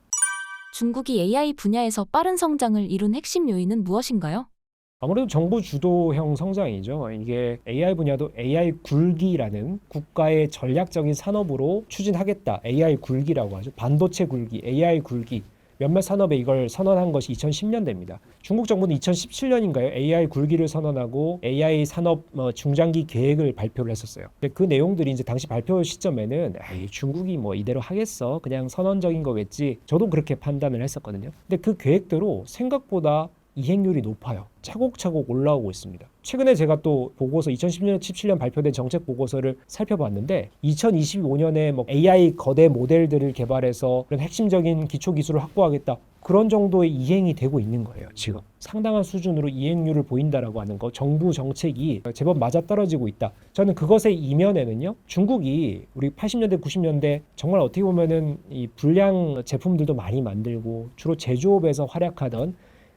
중국이 AI 분야에서 빠른 성장을 이룬 핵심 요인은 무엇인가요? 아무래도 정부 주도형 성장이죠. 이게 AI 분야도 AI 굴기라는 국가의 전략적인 산업으로 추진하겠다. AI 굴기라고 하죠. 반도체 굴기, AI 굴기. 몇몇 산업에 이걸 선언한 것이 2010년대입니다. 중국 정부는 2017년인가요? AI 굴기를 선언하고 AI 산업 중장기 계획을 발표를 했었어요. 근데 그 내용들이 이제 당시 발표 시점에는 에이, 중국이 뭐 이대로 하겠어, 그냥 선언적인 거겠지. 저도 그렇게 판단을 했었거든요. 근데 그 계획대로 생각보다 이행률이 높아요. 차곡차곡 올라오고 있습니다. 최근에 제가 또 보고서 2010년, 17년 발표된 정책 보고서를 살펴봤는데 2025년에 뭐 AI 거대 모델들을 개발해서 그런 핵심적인 기초 기술을 확보하겠다. 그런 정도의 이행이 되고 있는 거예요. 지금 상당한 수준으로 이행률을 보인다라고 하는 거, 정부 정책이 제법 맞아떨어지고 있다. 저는 그것의 이면에는요, 중국이 우리 80년대 90년대 정말 어떻게 보면은 이 불량 제품들도 많이 만들고 주로 제조업에서 활약하던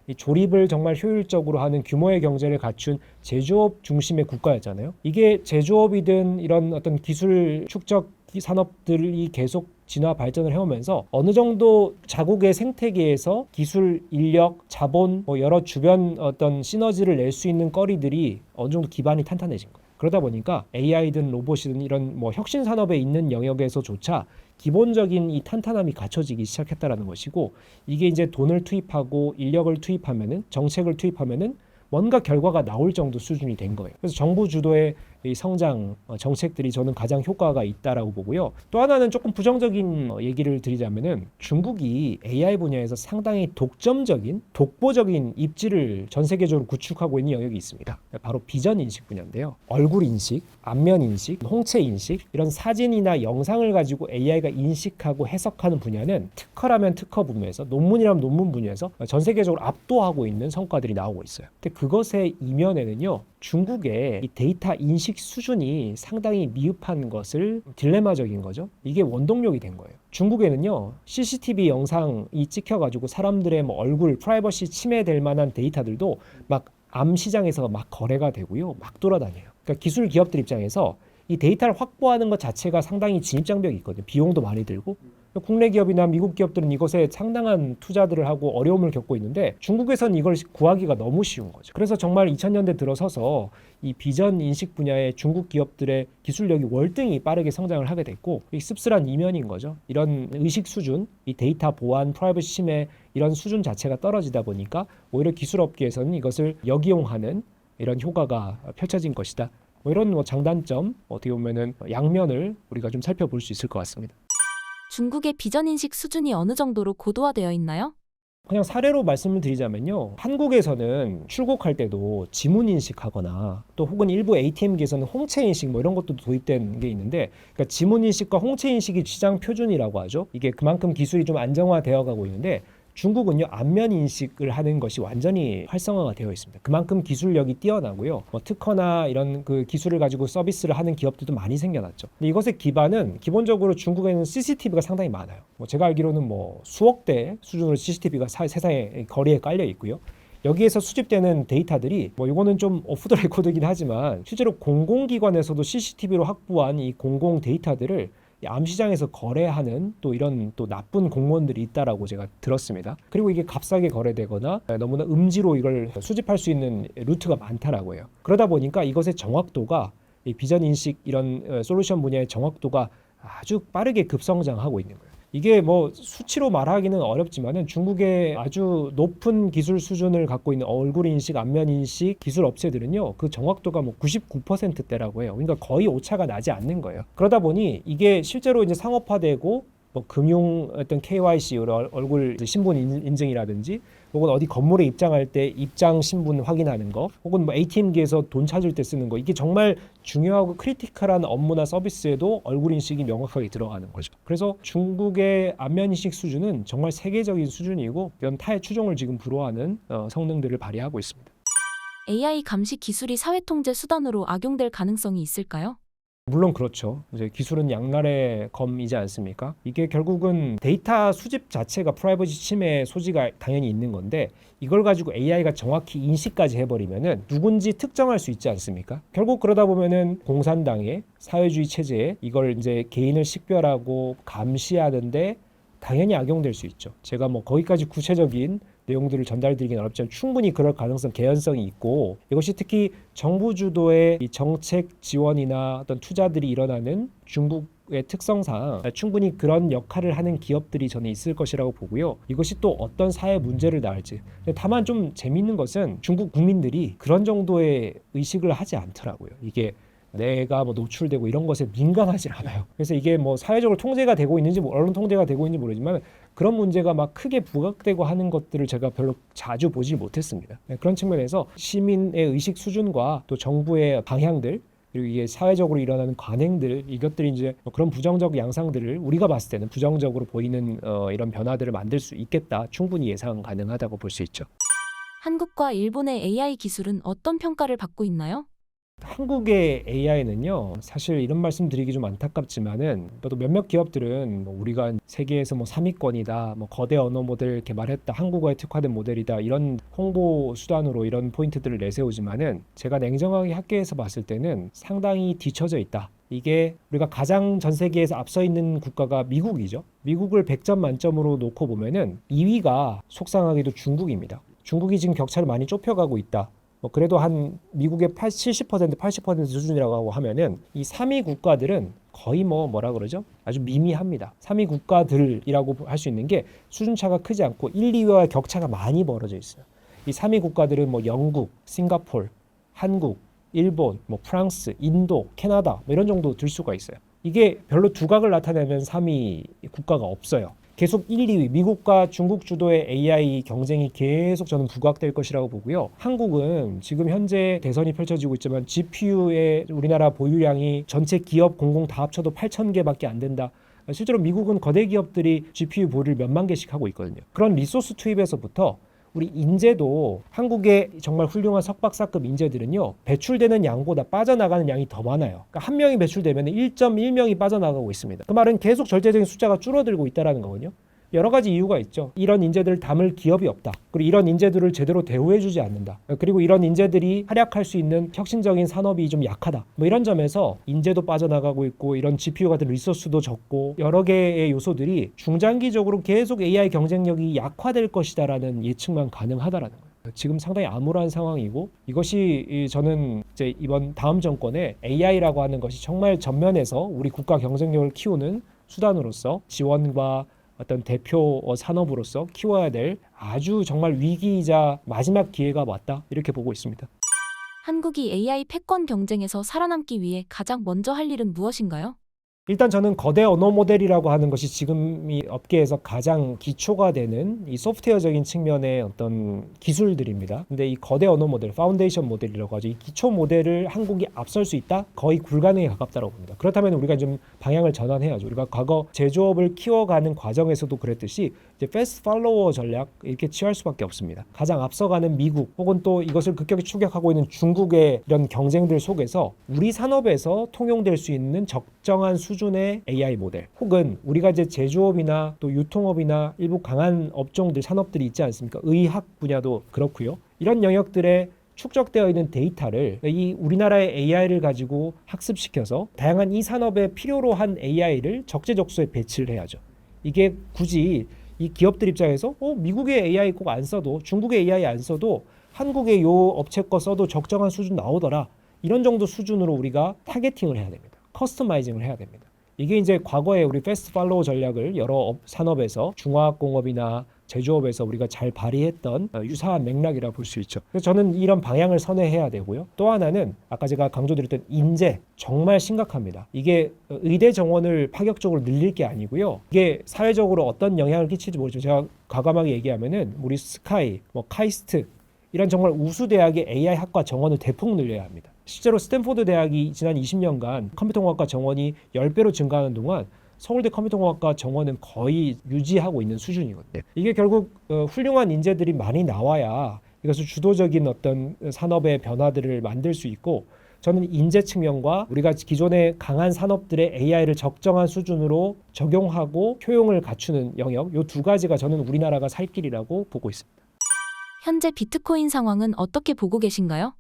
이 조립을 정말 효율적으로 하는 규모의 경제를 갖춘 제조업 중심의 국가였잖아요. 이게 제조업이든 이런 어떤 기술 축적 산업들이 계속 진화 발전을 해오면서 어느 정도 자국의 생태계에서 기술, 인력, 자본, 뭐 여러 주변 어떤 시너지를 낼 수 있는 거리들이 어느 정도 기반이 탄탄해진 거예요. 그러다 보니까 AI든 로봇이든 이런 뭐 혁신 산업에 있는 영역에서조차 기본적인 이 탄탄함이 갖춰지기 시작했다라는 것이고, 이게 이제 돈을 투입하고 인력을 투입하면은, 정책을 투입하면은 뭔가 결과가 나올 정도 수준이 된 거예요. 그래서 정부 주도의 이 성장 정책들이 저는 가장 효과가 있다라고 보고요. 또 하나는 조금 부정적인 얘기를 드리자면은 중국이 AI 분야에서 상당히 독점적인, 독보적인 입지를 전 세계적으로 구축하고 있는 영역이 있습니다. 바로 비전 인식 분야인데요. 얼굴 인식, 안면 인식, 홍채 인식, 이런 사진이나 영상을 가지고 AI가 인식하고 해석하는 분야는 특허라면 특허 분야에서, 논문이라면 논문 분야에서 전 세계적으로 압도하고 있는 성과들이 나오고 있어요. 근데 그것의 이면에는요, 중국의 이 데이터 인식 수준이 상당히 미흡한 것을, 딜레마적인 거죠. 이게 원동력이 된 거예요. 중국에는요, CCTV 영상이 찍혀가지고 사람들의 뭐 얼굴 프라이버시 침해될 만한 데이터들도 막 암 시장에서 막 거래가 되고요, 막 돌아다녀요. 그러니까 기술 기업들 입장에서 이 데이터를 확보하는 것 자체가 상당히 진입장벽이 있거든요. 비용도 많이 들고. 국내 기업이나 미국 기업들은 이것에 상당한 투자들을 하고 어려움을 겪고 있는데 중국에서는 이걸 구하기가 너무 쉬운 거죠. 그래서 정말 2000년대 들어서서 이 비전 인식 분야의 중국 기업들의 기술력이 월등히 빠르게 성장을 하게 됐고, 이 씁쓸한 이면인 거죠. 이런 의식 수준, 이 데이터 보안, 프라이버시 침해 이런 수준 자체가 떨어지다 보니까 오히려 기술업계에서는 이것을 역이용하는 이런 효과가 펼쳐진 것이다. 뭐 이런 뭐 장단점, 어떻게 보면은 양면을 우리가 좀 살펴볼 수 있을 것 같습니다. 중국의 비전 인식 수준이 어느 정도로 고도화되어 있나요? 그냥 사례로 말씀을 드리자면요, 한국에서는 출국할 때도 지문 인식하거나 또 혹은 일부 ATM기에서는 홍채 인식 뭐 이런 것도 도입된 게 있는데, 그러니까 지문 인식과 홍채 인식이 시장 표준이라고 하죠. 이게 그만큼 기술이 좀 안정화되어 가고 있는데, 중국은요, 안면 인식을 하는 것이 완전히 활성화가 되어 있습니다. 그만큼 기술력이 뛰어나고요. 뭐 특허나 이런 그 기술을 가지고 서비스를 하는 기업들도 많이 생겨났죠. 근데 이것의 기반은 기본적으로 중국에는 CCTV가 상당히 많아요. 뭐 제가 알기로는 뭐 수억 대 수준으로 CCTV가 세상에 거리에 깔려 있고요. 여기에서 수집되는 데이터들이 뭐 이거는 좀 오프 더 레코드긴 하지만 실제로 공공기관에서도 CCTV로 확보한 이 공공 데이터들을 암시장에서 거래하는 또 이런 또 나쁜 공무원들이 있다라고 제가 들었습니다. 그리고 이게 값싸게 거래되거나 너무나 음지로 이걸 수집할 수 있는 루트가 많다라고 해요. 그러다 보니까 이것의 정확도가, 이 비전 인식 이런 솔루션 분야의 정확도가 아주 빠르게 급성장하고 있는 거예요. 이게 뭐 수치로 말하기는 어렵지만은 중국의 아주 높은 기술 수준을 갖고 있는 얼굴 인식, 안면 인식 기술 업체들은요, 그 정확도가 뭐 99%대라고 해요. 그러니까 거의 오차가 나지 않는 거예요. 그러다 보니 이게 실제로 이제 상업화되고 뭐 금융 어떤 KYC 얼굴 신분 인증이라든지 혹은 어디 건물에 입장할 때 입장 신분 확인하는 거, 혹은 뭐 ATM기에서 돈 찾을 때 쓰는 거, 이게 정말 중요하고 크리티컬한 업무나 서비스에도 얼굴 인식이 명확하게 들어가는 거죠. 그래서 중국의 안면 인식 수준은 정말 세계적인 수준이고, 이런 타의 추종을 지금 불허하는 성능들을 발휘하고 있습니다. AI 감시 기술이 사회통제 수단으로 악용될 가능성이 있을까요? 물론 그렇죠. 이제 기술은 양날의 검이지 않습니까? 이게 결국은 데이터 수집 자체가 프라이버시 침해 소지가 당연히 있는 건데, 이걸 가지고 AI가 정확히 인식까지 해버리면은 누군지 특정할 수 있지 않습니까? 결국 그러다 보면은 공산당의 사회주의 체제에 이걸 이제 개인을 식별하고 감시하는데 당연히 악용될 수 있죠. 제가 뭐 거기까지 구체적인 내용들을 전달드리긴 어렵지만 충분히 그럴 가능성, 개연성이 있고, 이것이 특히 정부 주도의 이 정책 지원이나 어떤 투자들이 일어나는 중국 한국의 특성상 충분히 그런 역할을 하는 기업들이 저는 있을 것이라고 보고요. 이것이 또 어떤 사회 문제를 낳을지. 다만 좀 재밌는 것은 중국 국민들이 그런 정도의 의식을 하지 않더라고요. 이게 내가 뭐 노출되고 이런 것에 민감하지 않아요. 그래서 이게 뭐 사회적으로 통제가 되고 있는지 언론 통제가 되고 있는지 모르지만 그런 문제가 막 크게 부각되고 하는 것들을 제가 별로 자주 보지 못했습니다. 그런 측면에서 시민의 의식 수준과 또 정부의 방향들 그리고 이게 사회적으로 일어나는 관행들 이것들이 이제 그런 부정적 양상들을 우리가 봤을 때는 부정적으로 보이는 이런 변화들을 만들 수 있겠다. 충분히 예상 가능하다고 볼 수 있죠. 한국과 일본의 AI 기술은 어떤 평가를 받고 있나요? 한국의 AI는요, 사실 이런 말씀 드리기 좀 안타깝지만은 또 몇몇 기업들은 뭐 우리가 세계에서 뭐 3위권이다, 뭐 거대 언어 모델 개발했다, 한국어에 특화된 모델이다 이런 홍보 수단으로 이런 포인트들을 내세우지만은 제가 냉정하게 학계에서 봤을 때는 상당히 뒤처져 있다. 이게 우리가 가장 전 세계에서 앞서 있는 국가가 미국이죠. 미국을 100점 만점으로 놓고 보면은 2위가 속상하게도 중국입니다. 중국이 지금 격차를 많이 좁혀가고 있다. 그래도 한 미국의 70%, 80% 수준이라고 하면은 이 3위 국가들은 거의 뭐라 그러죠? 아주 미미합니다. 3위 국가들이라고 할 수 있는 게 수준차가 크지 않고 1, 2위와의 격차가 많이 벌어져 있어요. 이 3위 국가들은 뭐 영국, 싱가포르, 한국, 일본, 뭐 프랑스, 인도, 캐나다 이런 정도 들 수가 있어요. 이게 별로 두각을 나타내는 3위 국가가 없어요. 계속 1, 2위 미국과 중국 주도의 AI 경쟁이 계속 저는 부각될 것이라고 보고요. 한국은 지금 현재 대선이 펼쳐지고 있지만 GPU의 우리나라 보유량이 전체 기업 공공 다 합쳐도 8,000개밖에 안 된다. 실제로 미국은 거대 기업들이 GPU 보유를 몇만 개씩 하고 있거든요. 그런 리소스 투입에서부터 우리 인재도 한국의 정말 훌륭한 석박사급 인재들은요, 배출되는 양보다 빠져나가는 양이 더 많아요. 그러니까 한 명이 배출되면 1.1명이 빠져나가고 있습니다. 그 말은 계속 절대적인 숫자가 줄어들고 있다는 거거든요. 여러 가지 이유가 있죠. 이런 인재들을 담을 기업이 없다. 그리고 이런 인재들을 제대로 대우해주지 않는다. 그리고 이런 인재들이 활약할 수 있는 혁신적인 산업이 좀 약하다. 뭐 이런 점에서 인재도 빠져나가고 있고 이런 GPU 같은 리소스도 적고 여러 개의 요소들이 중장기적으로 계속 AI 경쟁력이 약화될 것이다라는 예측만 가능하다라는 거예요. 지금 상당히 암울한 상황이고 이것이 저는 이제 이번 다음 정권에 AI라고 하는 것이 정말 전면에서 우리 국가 경쟁력을 키우는 수단으로서 지원과 어떤 대표 산업으로서 키워야 될 아주 정말 위기이자 마지막 기회가 왔다 이렇게 보고 있습니다. 한국이 AI 패권 경쟁에서 살아남기 위해 가장 먼저 할 일은 무엇인가요? 일단 저는 거대 언어 모델이라고 하는 것이 지금 이 업계에서 가장 기초가 되는 이 소프트웨어적인 측면의 어떤 기술들입니다. 근데 이 거대 언어 모델, 파운데이션 모델이라고 하죠. 이 기초 모델을 한국이 앞설 수 있다? 거의 불가능에 가깝다고 봅니다. 그렇다면 우리가 좀 방향을 전환해야죠. 우리가 과거 제조업을 키워가는 과정에서도 그랬듯이 이제 패스트 팔로워 전략 이렇게 취할 수밖에 없습니다. 가장 앞서가는 미국 혹은 또 이것을 급격히 추격하고 있는 중국의 이런 경쟁들 속에서 우리 산업에서 통용될 수 있는 적정한 수준의 AI 모델 혹은 우리가 이제 제조업이나 또 유통업이나 일부 강한 업종들 산업들이 있지 않습니까? 의학 분야도 그렇고요. 이런 영역들에 축적되어 있는 데이터를 이 우리나라의 AI를 가지고 학습시켜서 다양한 이 산업에 필요로 한 AI를 적재적소에 배치를 해야죠. 이게 굳이 이 기업들 입장에서 미국의 AI 꼭 안 써도 중국의 AI 안 써도 한국의 요 업체 거 써도 적정한 수준 나오더라. 이런 정도 수준으로 우리가 타겟팅을 해야 됩니다. 커스터마이징을 해야 됩니다. 이게 이제 과거에 우리 패스트 팔로우 전략을 여러 산업에서 중화학공업이나 제조업에서 우리가 잘 발휘했던 유사한 맥락이라 볼 수 있죠. 그래서 저는 이런 방향을 선회해야 되고요. 또 하나는 아까 제가 강조드렸던 인재 정말 심각합니다. 이게 의대 정원을 파격적으로 늘릴 게 아니고요. 이게 사회적으로 어떤 영향을 끼칠지 모르죠. 제가 과감하게 얘기하면은 우리 스카이, 뭐 카이스트 이런 정말 우수 대학의 AI 학과 정원을 대폭 늘려야 합니다. 실제로 스탠포드 대학이 지난 20년간 컴퓨터공학과 정원이 10배로 증가하는 동안 서울대 컴퓨터공학과 정원은 거의 유지하고 있는 수준이거든요. 이게 결국 훌륭한 인재들이 많이 나와야 이것을 주도적인 어떤 산업의 변화들을 만들 수 있고 저는 인재 측면과 우리가 기존의 강한 산업들의 AI를 적정한 수준으로 적용하고 효용을 갖추는 영역 이 두 가지가 저는 우리나라가 살 길이라고 보고 있습니다. 현재 비트코인 상황은 어떻게 보고 계신가요?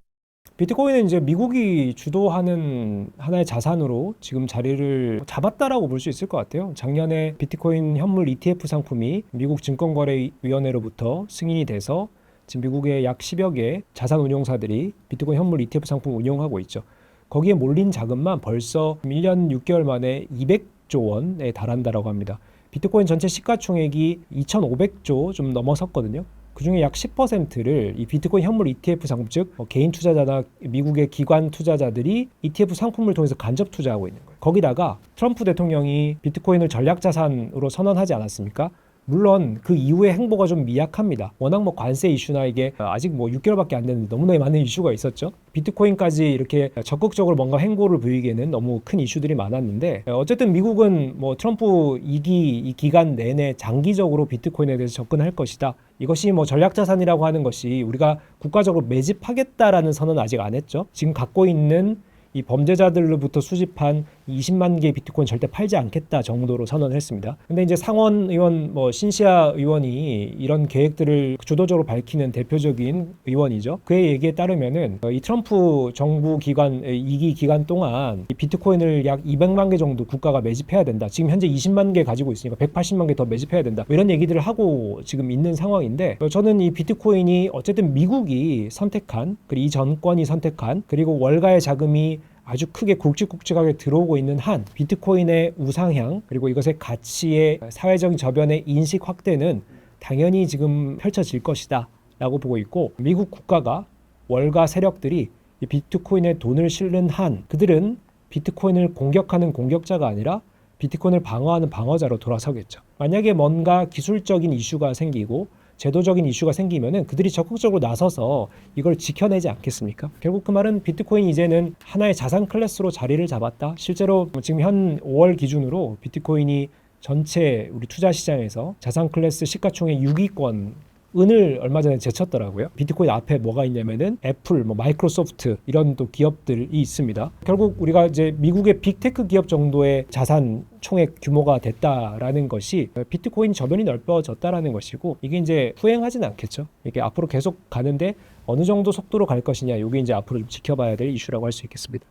비트코인은 이제 미국이 주도하는 하나의 자산으로 지금 자리를 잡았다라고 볼 수 있을 것 같아요. 작년에 비트코인 현물 ETF 상품이 미국 증권거래위원회로부터 승인이 돼서 지금 미국의 약 10여 개 자산 운용사들이 비트코인 현물 ETF 상품 운용하고 있죠. 거기에 몰린 자금만 벌써 1년 6개월 만에 200조 2,500조 원에 달한다라고 합니다. 비트코인 전체 시가총액이 2,500조 좀 넘어섰거든요. 그중에 약 10%를 이 비트코인 현물 ETF 상품, 즉 개인 투자자나 미국의 기관 투자자들이 ETF 상품을 통해서 간접 투자하고 있는 거예요. 거기다가 트럼프 대통령이 비트코인을 전략자산으로 선언하지 않았습니까? 물론 그 이후의 행보가 좀 미약합니다. 워낙 뭐 관세 이슈나 이게 아직 뭐 6개월밖에 안 됐는데 너무나 많은 이슈가 있었죠. 비트코인까지 이렇게 적극적으로 뭔가 행보를 보이기에는 너무 큰 이슈들이 많았는데, 어쨌든 미국은 뭐 트럼프 2기 이 기간 내내 장기적으로 비트코인에 대해서 접근할 것이다. 이것이 뭐 전략자산이라고 하는 것이 우리가 국가적으로 매집하겠다라는 선언은 아직 안 했죠. 지금 갖고 있는 이 범죄자들로부터 수집한 20만 개의 비트코인 절대 팔지 않겠다 정도로 선언을 했습니다. 근데 이제 상원 의원 뭐 신시아 의원이 이런 계획들을 주도적으로 밝히는 대표적인 의원이죠. 그의 얘기에 따르면은 이 트럼프 정부 기간 2기 기간 동안 이 비트코인을 약 200만 개 정도 국가가 매집해야 된다. 지금 현재 20만 개 가지고 있으니까 180만 개 더 매집해야 된다. 뭐 이런 얘기들을 하고 지금 있는 상황인데, 저는 이 비트코인이 어쨌든 미국이 선택한, 그리고 이 정권이 선택한, 그리고 월가의 자금이 아주 크게 굵직굵직하게 들어오고 있는 한 비트코인의 우상향, 그리고 이것의 가치의 사회적인 저변의 인식 확대는 당연히 지금 펼쳐질 것이다 라고 보고 있고, 미국 국가가 월가 세력들이 이 비트코인에 돈을 실는 한 그들은 비트코인을 공격하는 공격자가 아니라 비트코인을 방어하는 방어자로 돌아서겠죠. 만약에 뭔가 기술적인 이슈가 생기고 제도적인 이슈가 생기면은 그들이 적극적으로 나서서 이걸 지켜내지 않겠습니까? 결국 그 말은 비트코인이 이제는 하나의 자산 클래스로 자리를 잡았다. 실제로 지금 현 5월 기준으로 비트코인이 전체 우리 투자 시장에서 자산 클래스 시가총액 6위권 은을 얼마 전에 제쳤더라고요. 비트코인 앞에 뭐가 있냐면은 애플, 뭐 마이크로소프트 이런 또 기업들이 있습니다. 결국 우리가 이제 미국의 빅테크 기업 정도의 자산 총액 규모가 됐다라는 것이 비트코인 저변이 넓어졌다라는 것이고, 이게 이제 후행하진 않겠죠. 이게 앞으로 계속 가는데 어느 정도 속도로 갈 것이냐, 이게 이제 앞으로 좀 지켜봐야 될 이슈라고 할 수 있겠습니다.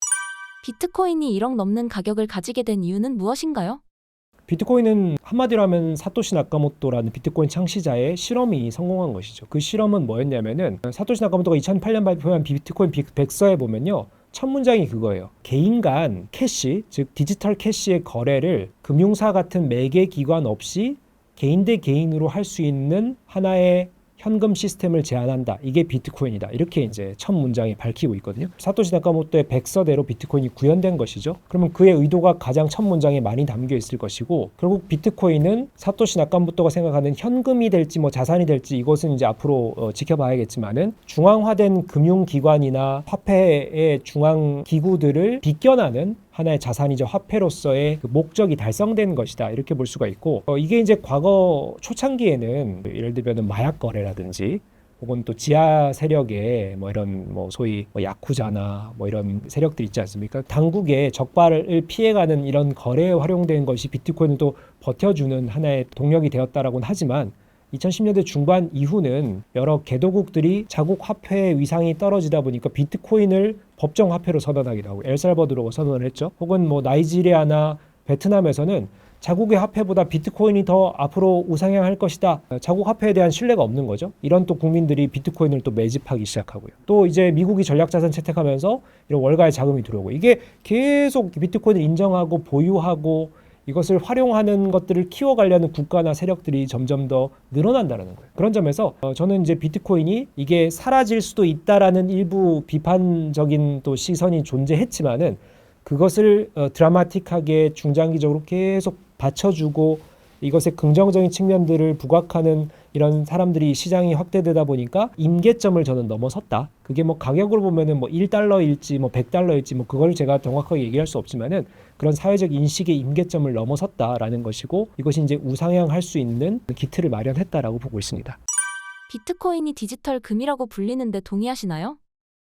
비트코인이 1억 넘는 가격을 가지게 된 이유는 무엇인가요? 비트코인은 한마디로 하면 사토시 나카모토라는 비트코인 창시자의 실험이 성공한 것이죠. 그 실험은 뭐였냐면은 사토시 나카모토가 2008년 발표한 비트코인 백서에 보면요, 첫 문장이 그거예요. 개인 간 캐시, 즉 디지털 캐시의 거래를 금융사 같은 매개 기관 없이 개인 대 개인으로 할 수 있는 하나의 현금 시스템을 제안한다. 이게 비트코인이다. 이렇게 이제 첫 문장에 밝히고 있거든요. 사토시 나카모토의 백서대로 비트코인이 구현된 것이죠. 그러면 그의 의도가 가장 첫 문장에 많이 담겨 있을 것이고, 결국 비트코인은 사토시 나카모토가 생각하는 현금이 될지 뭐 자산이 될지 이것은 이제 앞으로 지켜봐야겠지만은 중앙화된 금융기관이나 화폐의 중앙 기구들을 비껴나는 하나의 자산이죠. 화폐로서의 그 목적이 달성된 것이다. 이렇게 볼 수가 있고, 이게 이제 과거 초창기에는 예를 들면 마약 거래라든지 혹은 또 지하 세력의 뭐 이런 뭐 소위 뭐 야쿠자나 뭐 이런 세력들 있지 않습니까? 당국의 적발을 피해가는 이런 거래에 활용된 것이 비트코인을 또 버텨주는 하나의 동력이 되었다라고는 하지만, 2010년대 중반 이후는 여러 개도국들이 자국 화폐의 위상이 떨어지다 보니까 비트코인을 법정 화폐로 선언하기도 하고, 엘살바도르가 선언을 했죠. 혹은 뭐 나이지리아나 베트남에서는 자국의 화폐보다 비트코인이 더 앞으로 우상향할 것이다. 자국 화폐에 대한 신뢰가 없는 거죠. 이런 또 국민들이 비트코인을 또 매집하기 시작하고요. 또 이제 미국이 전략자산 채택하면서 이런 월가의 자금이 들어오고, 이게 계속 비트코인을 인정하고 보유하고 이것을 활용하는 것들을 키워가려는 국가나 세력들이 점점 더 늘어난다는 거예요. 그런 점에서 저는 이제 비트코인이 이게 사라질 수도 있다라는 일부 비판적인 또 시선이 존재했지만은, 그것을 드라마틱하게 중장기적으로 계속 받쳐주고 이것의 긍정적인 측면들을 부각하는 이런 사람들이 시장이 확대되다 보니까 임계점을 저는 넘어섰다. 그게 뭐 가격으로 보면은 뭐 1달러일지 뭐 100달러일지 뭐 그걸 제가 정확하게 얘기할 수 없지만은, 그런 사회적 인식의 임계점을 넘어섰다라는 것이고, 이것이 이제 우상향할 수 있는 기틀을 마련했다라고 보고 있습니다. 비트코인이 디지털 금이라고 불리는데 동의하시나요?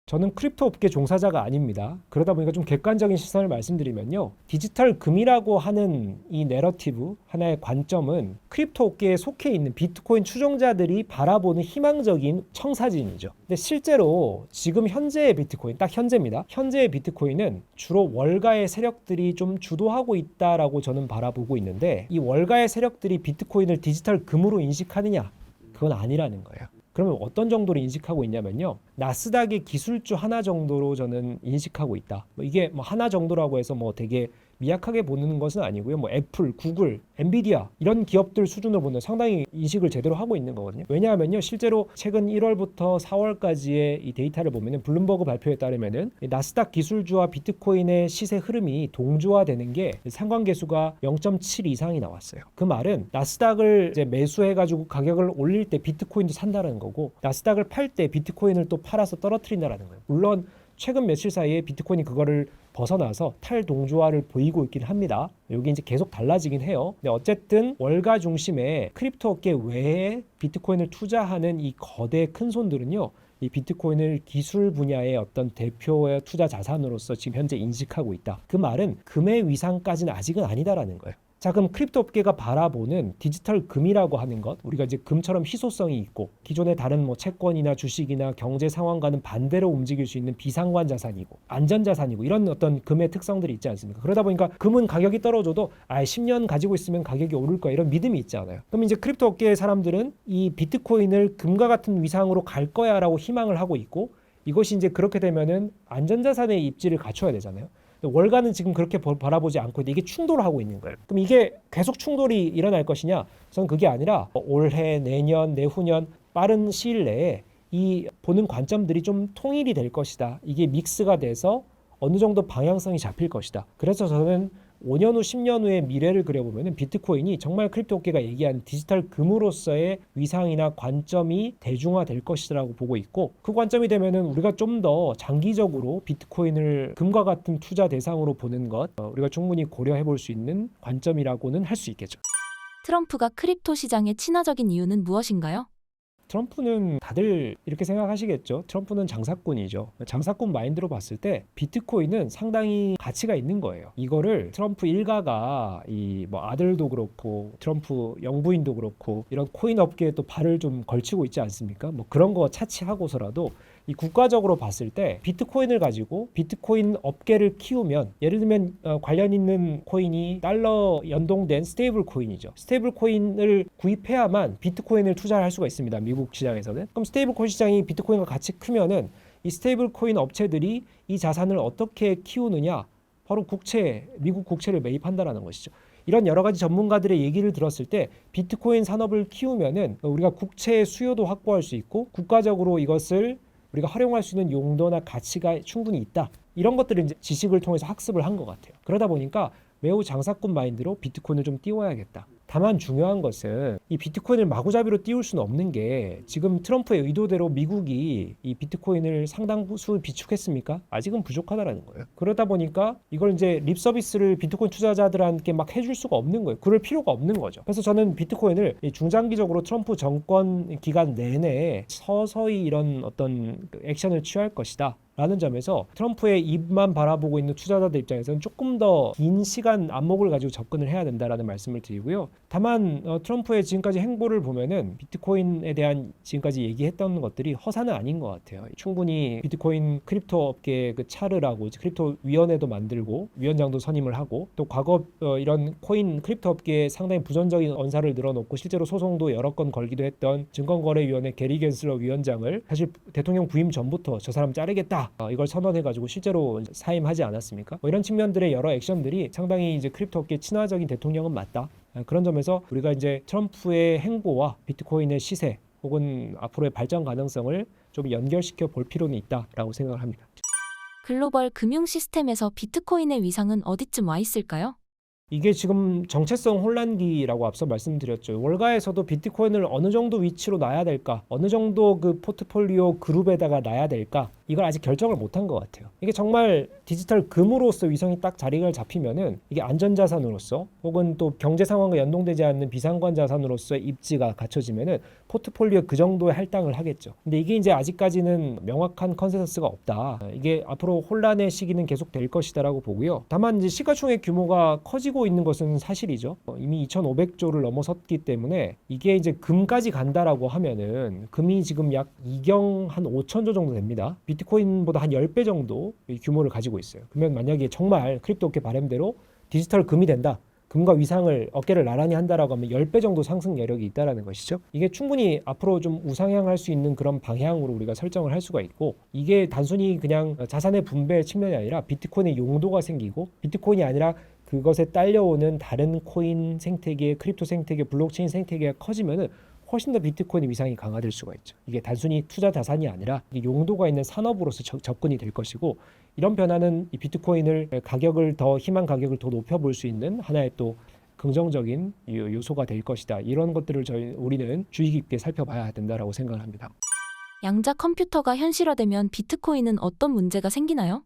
저는 크립토 업계 종사자가 아닙니다. 그러다 보니까 좀 객관적인 시선을 말씀드리면요, 디지털 금이라고 하는 이 내러티브, 하나의 관점은 크립토 업계에 속해 있는 비트코인 추종자들이 바라보는 희망적인 청사진이죠. 근데 실제로 지금 현재의 비트코인, 딱 현재입니다. 현재의 비트코인은 주로 월가의 세력들이 좀 주도하고 있다라고 저는 바라보고 있는데, 이 월가의 세력들이 비트코인을 디지털 금으로 인식하느냐? 그건 아니라는 거예요. 그러면 어떤 정도로 인식하고 있냐면요, 나스닥의 기술주 하나 정도로 저는 인식하고 있다. 이게 뭐 하나 정도라고 해서 뭐 되게 미약하게 보는 것은 아니고요. 뭐 애플, 구글, 엔비디아 이런 기업들 수준으로 보면 상당히 인식을 제대로 하고 있는 거거든요. 왜냐하면요, 실제로 최근 1월부터 4월까지의 이 데이터를 보면은 블룸버그 발표에 따르면은 나스닥 기술주와 비트코인의 시세 흐름이 동조화되는 게 상관계수가 0.7 이상이 나왔어요. 그 말은 나스닥을 이제 매수해가지고 가격을 올릴 때 비트코인도 산다는 거고, 나스닥을 팔 때 비트코인을 또 팔아서 떨어뜨린다라는 거예요. 물론 최근 며칠 사이에 비트코인이 그거를 벗어나서 탈동조화를 보이고 있긴 합니다. 여기 이제 계속 달라지긴 해요. 근데 어쨌든 월가 중심의 크립토 업계 외에 비트코인을 투자하는 이 거대 큰 손들은요, 이 비트코인을 기술 분야의 어떤 대표의 투자 자산으로서 지금 현재 인식하고 있다. 그 말은 금의 위상까지는 아직은 아니다라는 거예요. 자, 그럼 크립토 업계가 바라보는 디지털 금이라고 하는 것, 우리가 이제 금처럼 희소성이 있고 기존의 다른 뭐 채권이나 주식이나 경제 상황과는 반대로 움직일 수 있는 비상관 자산이고 안전 자산이고 이런 어떤 금의 특성들이 있지 않습니까? 그러다 보니까 금은 가격이 떨어져도 10년 가지고 있으면 가격이 오를 거야, 이런 믿음이 있지 않아요. 그럼 이제 크립토 업계의 사람들은 이 비트코인을 금과 같은 위상으로 갈 거야라고 희망을 하고 있고, 이것이 이제 그렇게 되면은 안전 자산의 입지를 갖춰야 되잖아요. 월가는 지금 그렇게 바라보지 않고 이게 충돌을 하고 있는 거예요. 그럼 이게 계속 충돌이 일어날 것이냐? 저는 그게 아니라 올해, 내년, 내후년 빠른 시일 내에 이 보는 관점들이 좀 통일이 될 것이다. 이게 믹스가 돼서 어느 정도 방향성이 잡힐 것이다. 그래서 저는 5년 후, 10년 후의 미래를 그려보면 비트코인이 정말 크립토 업계가 얘기하는 디지털 금으로서의 위상이나 관점이 대중화될 것이라고 보고 있고, 그 관점이 되면은 우리가 좀 더 장기적으로 비트코인을 금과 같은 투자 대상으로 보는 것, 우리가 충분히 고려해 볼 수 있는 관점이라고는 할 수 있겠죠. 트럼프가 크립토 시장에 친화적인 이유는 무엇인가요? 트럼프는 다들 이렇게 생각하시겠죠. 트럼프는 장사꾼이죠. 장사꾼 마인드로 봤을 때 비트코인은 상당히 가치가 있는 거예요. 이거를 트럼프 일가가 이 뭐 아들도 그렇고 트럼프 영부인도 그렇고 이런 코인 업계에 또 발을 좀 걸치고 있지 않습니까? 뭐 그런 거 차치하고서라도 이 국가적으로 봤을 때 비트코인을 가지고 비트코인 업계를 키우면, 예를 들면 관련 있는 코인이 달러 연동된 스테이블 코인이죠. 스테이블 코인을 구입해야만 비트코인을 투자할 수가 있습니다. 미국 시장에서는. 그럼 스테이블 코인 시장이 비트코인과 같이 크면은 이 스테이블 코인 업체들이 이 자산을 어떻게 키우느냐? 바로 국채, 미국 국채를 매입한다라는 것이죠. 이런 여러 가지 전문가들의 얘기를 들었을 때 비트코인 산업을 키우면은 우리가 국채 수요도 확보할 수 있고 국가적으로 이것을 우리가 활용할 수 있는 용도나 가치가 충분히 있다. 이런 것들을 이제 지식을 통해서 학습을 한 것 같아요. 그러다 보니까 매우 장사꾼 마인드로 비트코인을 좀 띄워야겠다. 다만 중요한 것은 이 비트코인을 마구잡이로 띄울 수는 없는 게, 지금 트럼프의 의도대로 미국이 이 비트코인을 상당수 비축했습니까? 아직은 부족하다라는 거예요. 그러다 보니까 이걸 이제 립 서비스를 비트코인 투자자들한테 막 해줄 수가 없는 거예요. 그럴 필요가 없는 거죠. 그래서 저는 비트코인을 중장기적으로 트럼프 정권 기간 내내 서서히 이런 어떤 액션을 취할 것이다 라는 점에서 트럼프의 입만 바라보고 있는 투자자들 입장에서는 조금 더 긴 시간 안목을 가지고 접근을 해야 된다라는 말씀을 드리고요. 다만 트럼프의 지금까지 행보를 보면은 비트코인에 대한 지금까지 얘기했던 것들이 허사는 아닌 것 같아요. 충분히 비트코인 크립토 업계 그 차르라고 크립토 위원회도 만들고 위원장도 선임을 하고, 또 과거 이런 코인 크립토 업계에 상당히 부정적인 언사를 늘어놓고 실제로 소송도 여러 건 걸기도 했던 증권거래위원회 게리 겐슬러 위원장을 사실 대통령 부임 전부터 저 사람 자르겠다 이걸 선언해가지고 실제로 사임하지 않았습니까? 뭐 이런 측면들의 여러 액션들이 상당히 이제 크립토 업계 친화적인 대통령은 맞다. 그런 점에서 우리가 이제 트럼프의 행보와 비트코인의 시세 혹은 앞으로의 발전 가능성을 좀 연결시켜 볼 필요는 있다라고 생각을 합니다. 글로벌 금융 시스템에서 비트코인의 위상은 어디쯤 와 있을까요? 이게 지금 정체성 혼란기라고 앞서 말씀드렸죠. 월가에서도 비트코인을 어느 정도 위치로 놔야 될까, 어느 정도 그 포트폴리오 그룹에다가 놔야 될까, 이걸 아직 결정을 못한 것 같아요. 이게 정말 디지털 금으로서 위상이 딱 자리가 잡히면은 이게 안전자산으로서 혹은 또 경제 상황과 연동되지 않는 비상관 자산으로서의 입지가 갖춰지면은 포트폴리오 그 정도의 할당을 하겠죠. 근데 이게 이제 아직까지는 명확한 컨센서스가 없다. 이게 앞으로 혼란의 시기는 계속 될 것이다라고 보고요. 다만 이제 시가총액 규모가 커지고 있는 것은 사실이죠. 이미 2,500조를 넘어섰기 때문에 이게 이제 금까지 간다라고 하면은 금이 지금 약 2경 한 5,000조 정도 됩니다. 비트코인보다 한 10배 정도 규모를 가지고 있어요. 그러면 만약에 정말 크립토 업계 바람대로 디지털 금이 된다. 금과 위상을 어깨를 나란히 한다라고 하면 10배 정도 상승 여력이 있다라는 것이죠. 이게 충분히 앞으로 좀 우상향할 수 있는 그런 방향으로 우리가 설정을 할 수가 있고, 이게 단순히 그냥 자산의 분배 측면이 아니라 비트코인의 용도가 생기고 비트코인이 아니라 그것에 딸려오는 다른 코인 생태계, 크립토 생태계, 블록체인 생태계가 커지면은 훨씬 더 비트코인의 위상이 강화될 수가 있죠. 이게 단순히 투자 자산이 아니라 이게 용도가 있는 산업으로서 접근이 될 것이고, 이런 변화는 이 비트코인을 가격을 더 희망 가격을 더 높여볼 수 있는 하나의 또 긍정적인 요소가 될 것이다. 이런 것들을 우리는 주의 깊게 살펴봐야 된다라고 생각을 합니다. 양자 컴퓨터가 현실화되면 비트코인은 어떤 문제가 생기나요?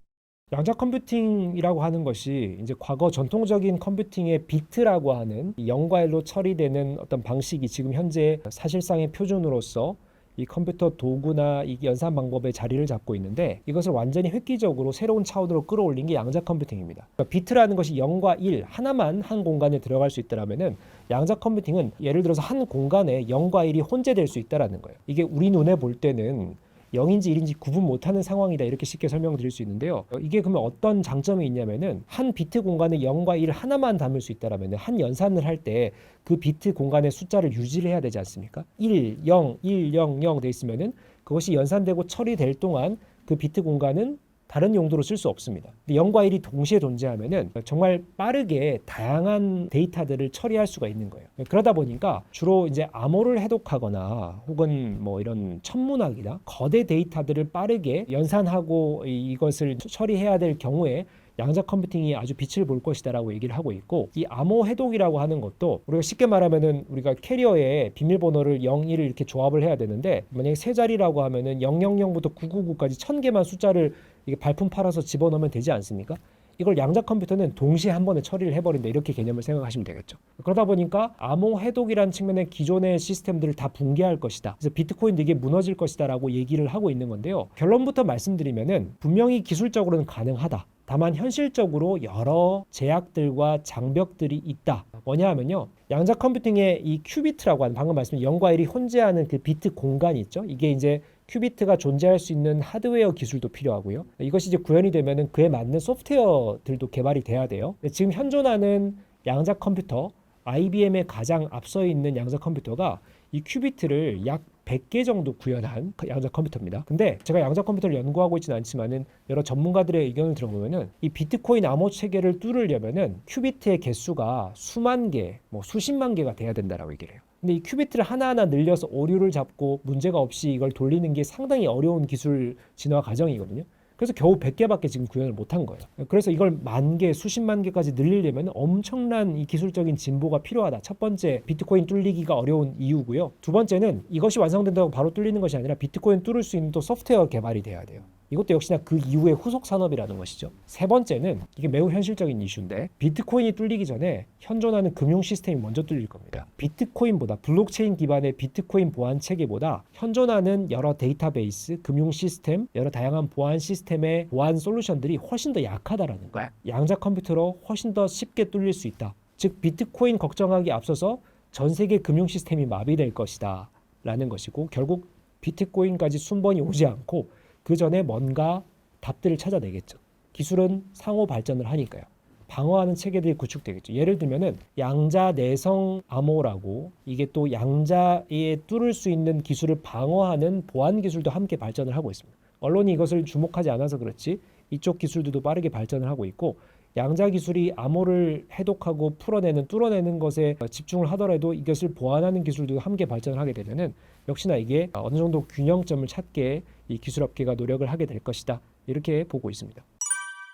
양자 컴퓨팅이라고 하는 것이 이제 과거 전통적인 컴퓨팅의 비트라고 하는 0과 1로 처리되는 어떤 방식이 지금 현재 사실상의 표준으로서 이 컴퓨터 도구나 이 연산 방법의 자리를 잡고 있는데, 이것을 완전히 획기적으로 새로운 차원으로 끌어올린 게 양자 컴퓨팅입니다. 그러니까 비트라는 것이 0과 1 하나만 한 공간에 들어갈 수 있다라면은 양자 컴퓨팅은 예를 들어서 한 공간에 0과 1이 혼재될 수 있다라는 거예요. 이게 우리 눈에 볼 때는 0인지 1인지 구분 못하는 상황이다, 이렇게 쉽게 설명드릴 수 있는데요. 이게 그러면 어떤 장점이 있냐면은 한 비트 공간에 0과 1 하나만 담을 수 있다라면 한 연산을 할 때 그 비트 공간의 숫자를 유지를 해야 되지 않습니까? 1, 0, 1, 0, 0 돼 있으면은 그것이 연산되고 처리될 동안 그 비트 공간은 다른 용도로 쓸 수 없습니다. 0과 1이 동시에 존재하면은 정말 빠르게 다양한 데이터들을 처리할 수가 있는 거예요. 그러다 보니까 주로 이제 암호를 해독하거나 혹은 뭐 이런 천문학이나 거대 데이터들을 빠르게 연산하고 이것을 처리해야 될 경우에 양자 컴퓨팅이 아주 빛을 볼 것이다라고 얘기를 하고 있고, 이 암호 해독이라고 하는 것도 우리가 쉽게 말하면은 우리가 캐리어에 비밀번호를 0, 1을 이렇게 조합을 해야 되는데, 만약에 세 자리라고 하면은 000부터 999까지 1000개만 숫자를 이게 발품 팔아서 집어넣으면 되지 않습니까? 이걸 양자 컴퓨터는 동시에 한 번에 처리를 해버린다, 이렇게 개념을 생각하시면 되겠죠. 그러다 보니까 암호 해독이라는 측면의 기존의 시스템들을 다 붕괴할 것이다. 그래서 비트코인도 이게 무너질 것이다라고 얘기를 하고 있는 건데요. 결론부터 말씀드리면은 분명히 기술적으로는 가능하다. 다만 현실적으로 여러 제약들과 장벽들이 있다. 뭐냐 하면요, 양자 컴퓨팅의 이 큐비트라고 하는, 방금 말씀드린 0과 1이 혼재하는 그 비트 공간이 있죠. 이게 이제 큐비트가 존재할 수 있는 하드웨어 기술도 필요하고요. 이것이 이제 구현이 되면은 그에 맞는 소프트웨어들도 개발이 돼야 돼요. 지금 현존하는 양자 컴퓨터, IBM의 가장 앞서 있는 양자 컴퓨터가 이 큐비트를 약 100개 정도 구현한 양자 컴퓨터입니다. 근데 제가 양자 컴퓨터를 연구하고 있지는 않지만은 여러 전문가들의 의견을 들어보면은 이 비트코인 암호 체계를 뚫으려면은 큐비트의 개수가 수만 개, 뭐 수십만 개가 돼야 된다라고 얘기를 해요. 근데 이 큐비트를 하나하나 늘려서 오류를 잡고 문제가 없이 이걸 돌리는 게 상당히 어려운 기술 진화 과정이거든요. 그래서 겨우 100개밖에 지금 구현을 못한 거예요. 그래서 이걸 만 개, 수십만 개까지 늘리려면 엄청난 이 기술적인 진보가 필요하다. 첫 번째, 비트코인 뚫리기가 어려운 이유고요. 두 번째는 이것이 완성된다고 바로 뚫리는 것이 아니라 비트코인 뚫을 수 있는 또 소프트웨어 개발이 돼야 돼요. 이것도 역시나 그 이후의 후속 산업이라는 것이죠. 세 번째는, 이게 매우 현실적인 이슈인데, 비트코인이 뚫리기 전에 현존하는 금융 시스템이 먼저 뚫릴 겁니다. 비트코인보다, 블록체인 기반의 비트코인 보안 체계보다 현존하는 여러 데이터베이스, 금융 시스템, 여러 다양한 보안 시스템의 보안 솔루션들이 훨씬 더 약하다라는 거야. 양자 컴퓨터로 훨씬 더 쉽게 뚫릴 수 있다. 즉 비트코인 걱정하기 앞서서 전 세계 금융 시스템이 마비될 것이다 라는 것이고, 결국 비트코인까지 순번이 오지 않고 그 전에 뭔가 답들을 찾아내겠죠. 기술은 상호 발전을 하니까요. 방어하는 체계들이 구축되겠죠. 예를 들면은 양자 내성 암호라고, 이게 또 양자에 뚫을 수 있는 기술을 방어하는 보안 기술도 함께 발전을 하고 있습니다. 언론이 이것을 주목하지 않아서 그렇지 이쪽 기술들도 빠르게 발전을 하고 있고, 양자 기술이 암호를 해독하고 뚫어내는 것에 집중을 하더라도 이것을 보완하는 기술도 함께 발전을 하게 되면은 역시나 이게 어느 정도 균형점을 찾게 이 기술업계가 노력을 하게 될 것이다, 이렇게 보고 있습니다.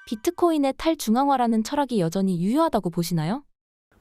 비트코인의 탈중앙화라는 철학이 여전히 유효하다고 보시나요?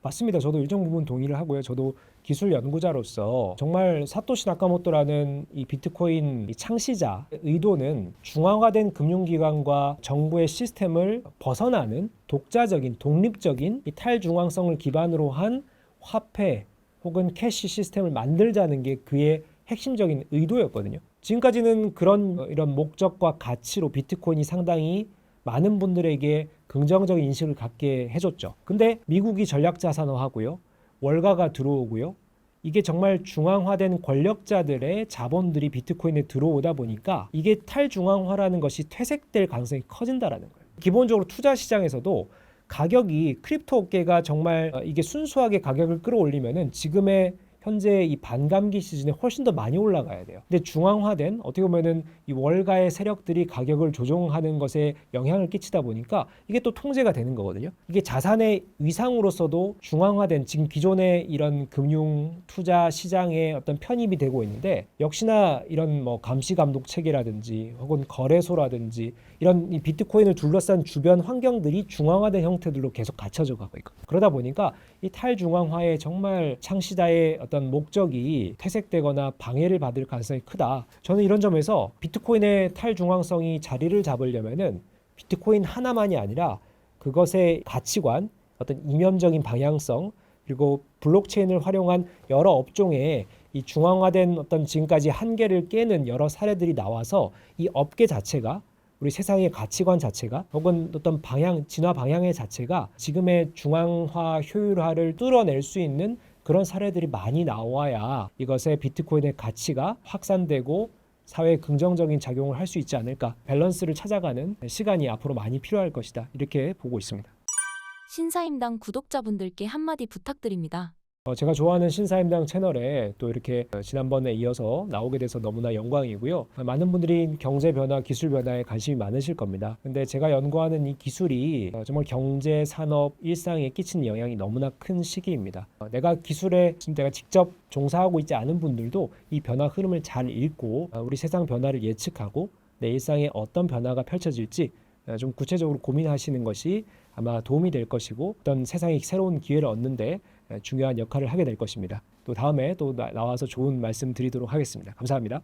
맞습니다. 저도 일정 부분 동의를 하고요. 저도 기술 연구자로서 정말 사토시 나카모토라는 이 비트코인 창시자 의도는 중앙화된 금융기관과 정부의 시스템을 벗어나는 독자적인 독립적인 이 탈중앙성을 기반으로 한 화폐 혹은 캐시 시스템을 만들자는 게 그의 핵심적인 의도였거든요. 지금까지는 그런 이런 목적과 가치로 비트코인이 상당히 많은 분들에게 긍정적인 인식을 갖게 해줬죠. 근데 미국이 전략자산화하고요, 월가가 들어오고요, 이게 정말 중앙화된 권력자들의 자본들이 비트코인에 들어오다 보니까 이게 탈중앙화라는 것이 퇴색될 가능성이 커진다라는 거예요. 기본적으로 투자 시장에서도 가격이, 크립토 업계가 정말 이게 순수하게 가격을 끌어올리면은 지금의 현재 이 반감기 시즌에 훨씬 더 많이 올라가야 돼요. 근데 중앙화된 어떻게 보면은 이 월가의 세력들이 가격을 조종하는 것에 영향을 끼치다 보니까 이게 또 통제가 되는 거거든요. 이게 자산의 위상으로서도 중앙화된 지금 기존의 이런 금융 투자 시장의 어떤 편입이 되고 있는데 역시나 이런 뭐 감시 감독 체계라든지 혹은 거래소라든지 이런 이 비트코인을 둘러싼 주변 환경들이 중앙화된 형태들로 계속 갖춰져 가고 있거든요. 그러다 보니까 이 탈중앙화의 정말 창시자의 어떤 목적이 퇴색되거나 방해를 받을 가능성이 크다. 저는 이런 점에서 비트코인의 탈중앙성이 자리를 잡으려면은 비트코인 하나만이 아니라 그것의 가치관, 어떤 이면적인 방향성, 그리고 블록체인을 활용한 여러 업종에 이 중앙화된 어떤 지금까지 한계를 깨는 여러 사례들이 나와서 이 업계 자체가 우리 세상의 가치관 자체가 혹은 어떤 방향, 진화 방향의 자체가 지금의 중앙화 효율화를 뚫어낼 수 있는 그런 사례들이 많이 나와야 이것의 비트코인의 가치가 확산되고 사회에 긍정적인 작용을 할 수 있지 않을까. 밸런스를 찾아가는 시간이 앞으로 많이 필요할 것이다. 이렇게 보고 있습니다. 신사임당 구독자분들께 한마디 부탁드립니다. 제가 좋아하는 신사임당 채널에 또 이렇게 지난번에 이어서 나오게 돼서 너무나 영광이고요. 많은 분들이 경제 변화, 기술 변화에 관심이 많으실 겁니다. 근데 제가 연구하는 이 기술이 정말 경제, 산업, 일상에 끼치는 영향이 너무나 큰 시기입니다. 내가 기술에 지금 내가 직접 종사하고 있지 않은 분들도 이 변화 흐름을 잘 읽고 우리 세상 변화를 예측하고 내 일상에 어떤 변화가 펼쳐질지 좀 구체적으로 고민하시는 것이 아마 도움이 될 것이고 어떤 세상의 새로운 기회를 얻는데 중요한 역할을 하게 될 것입니다. 또 다음에 또 나와서 좋은 말씀 드리도록 하겠습니다. 감사합니다.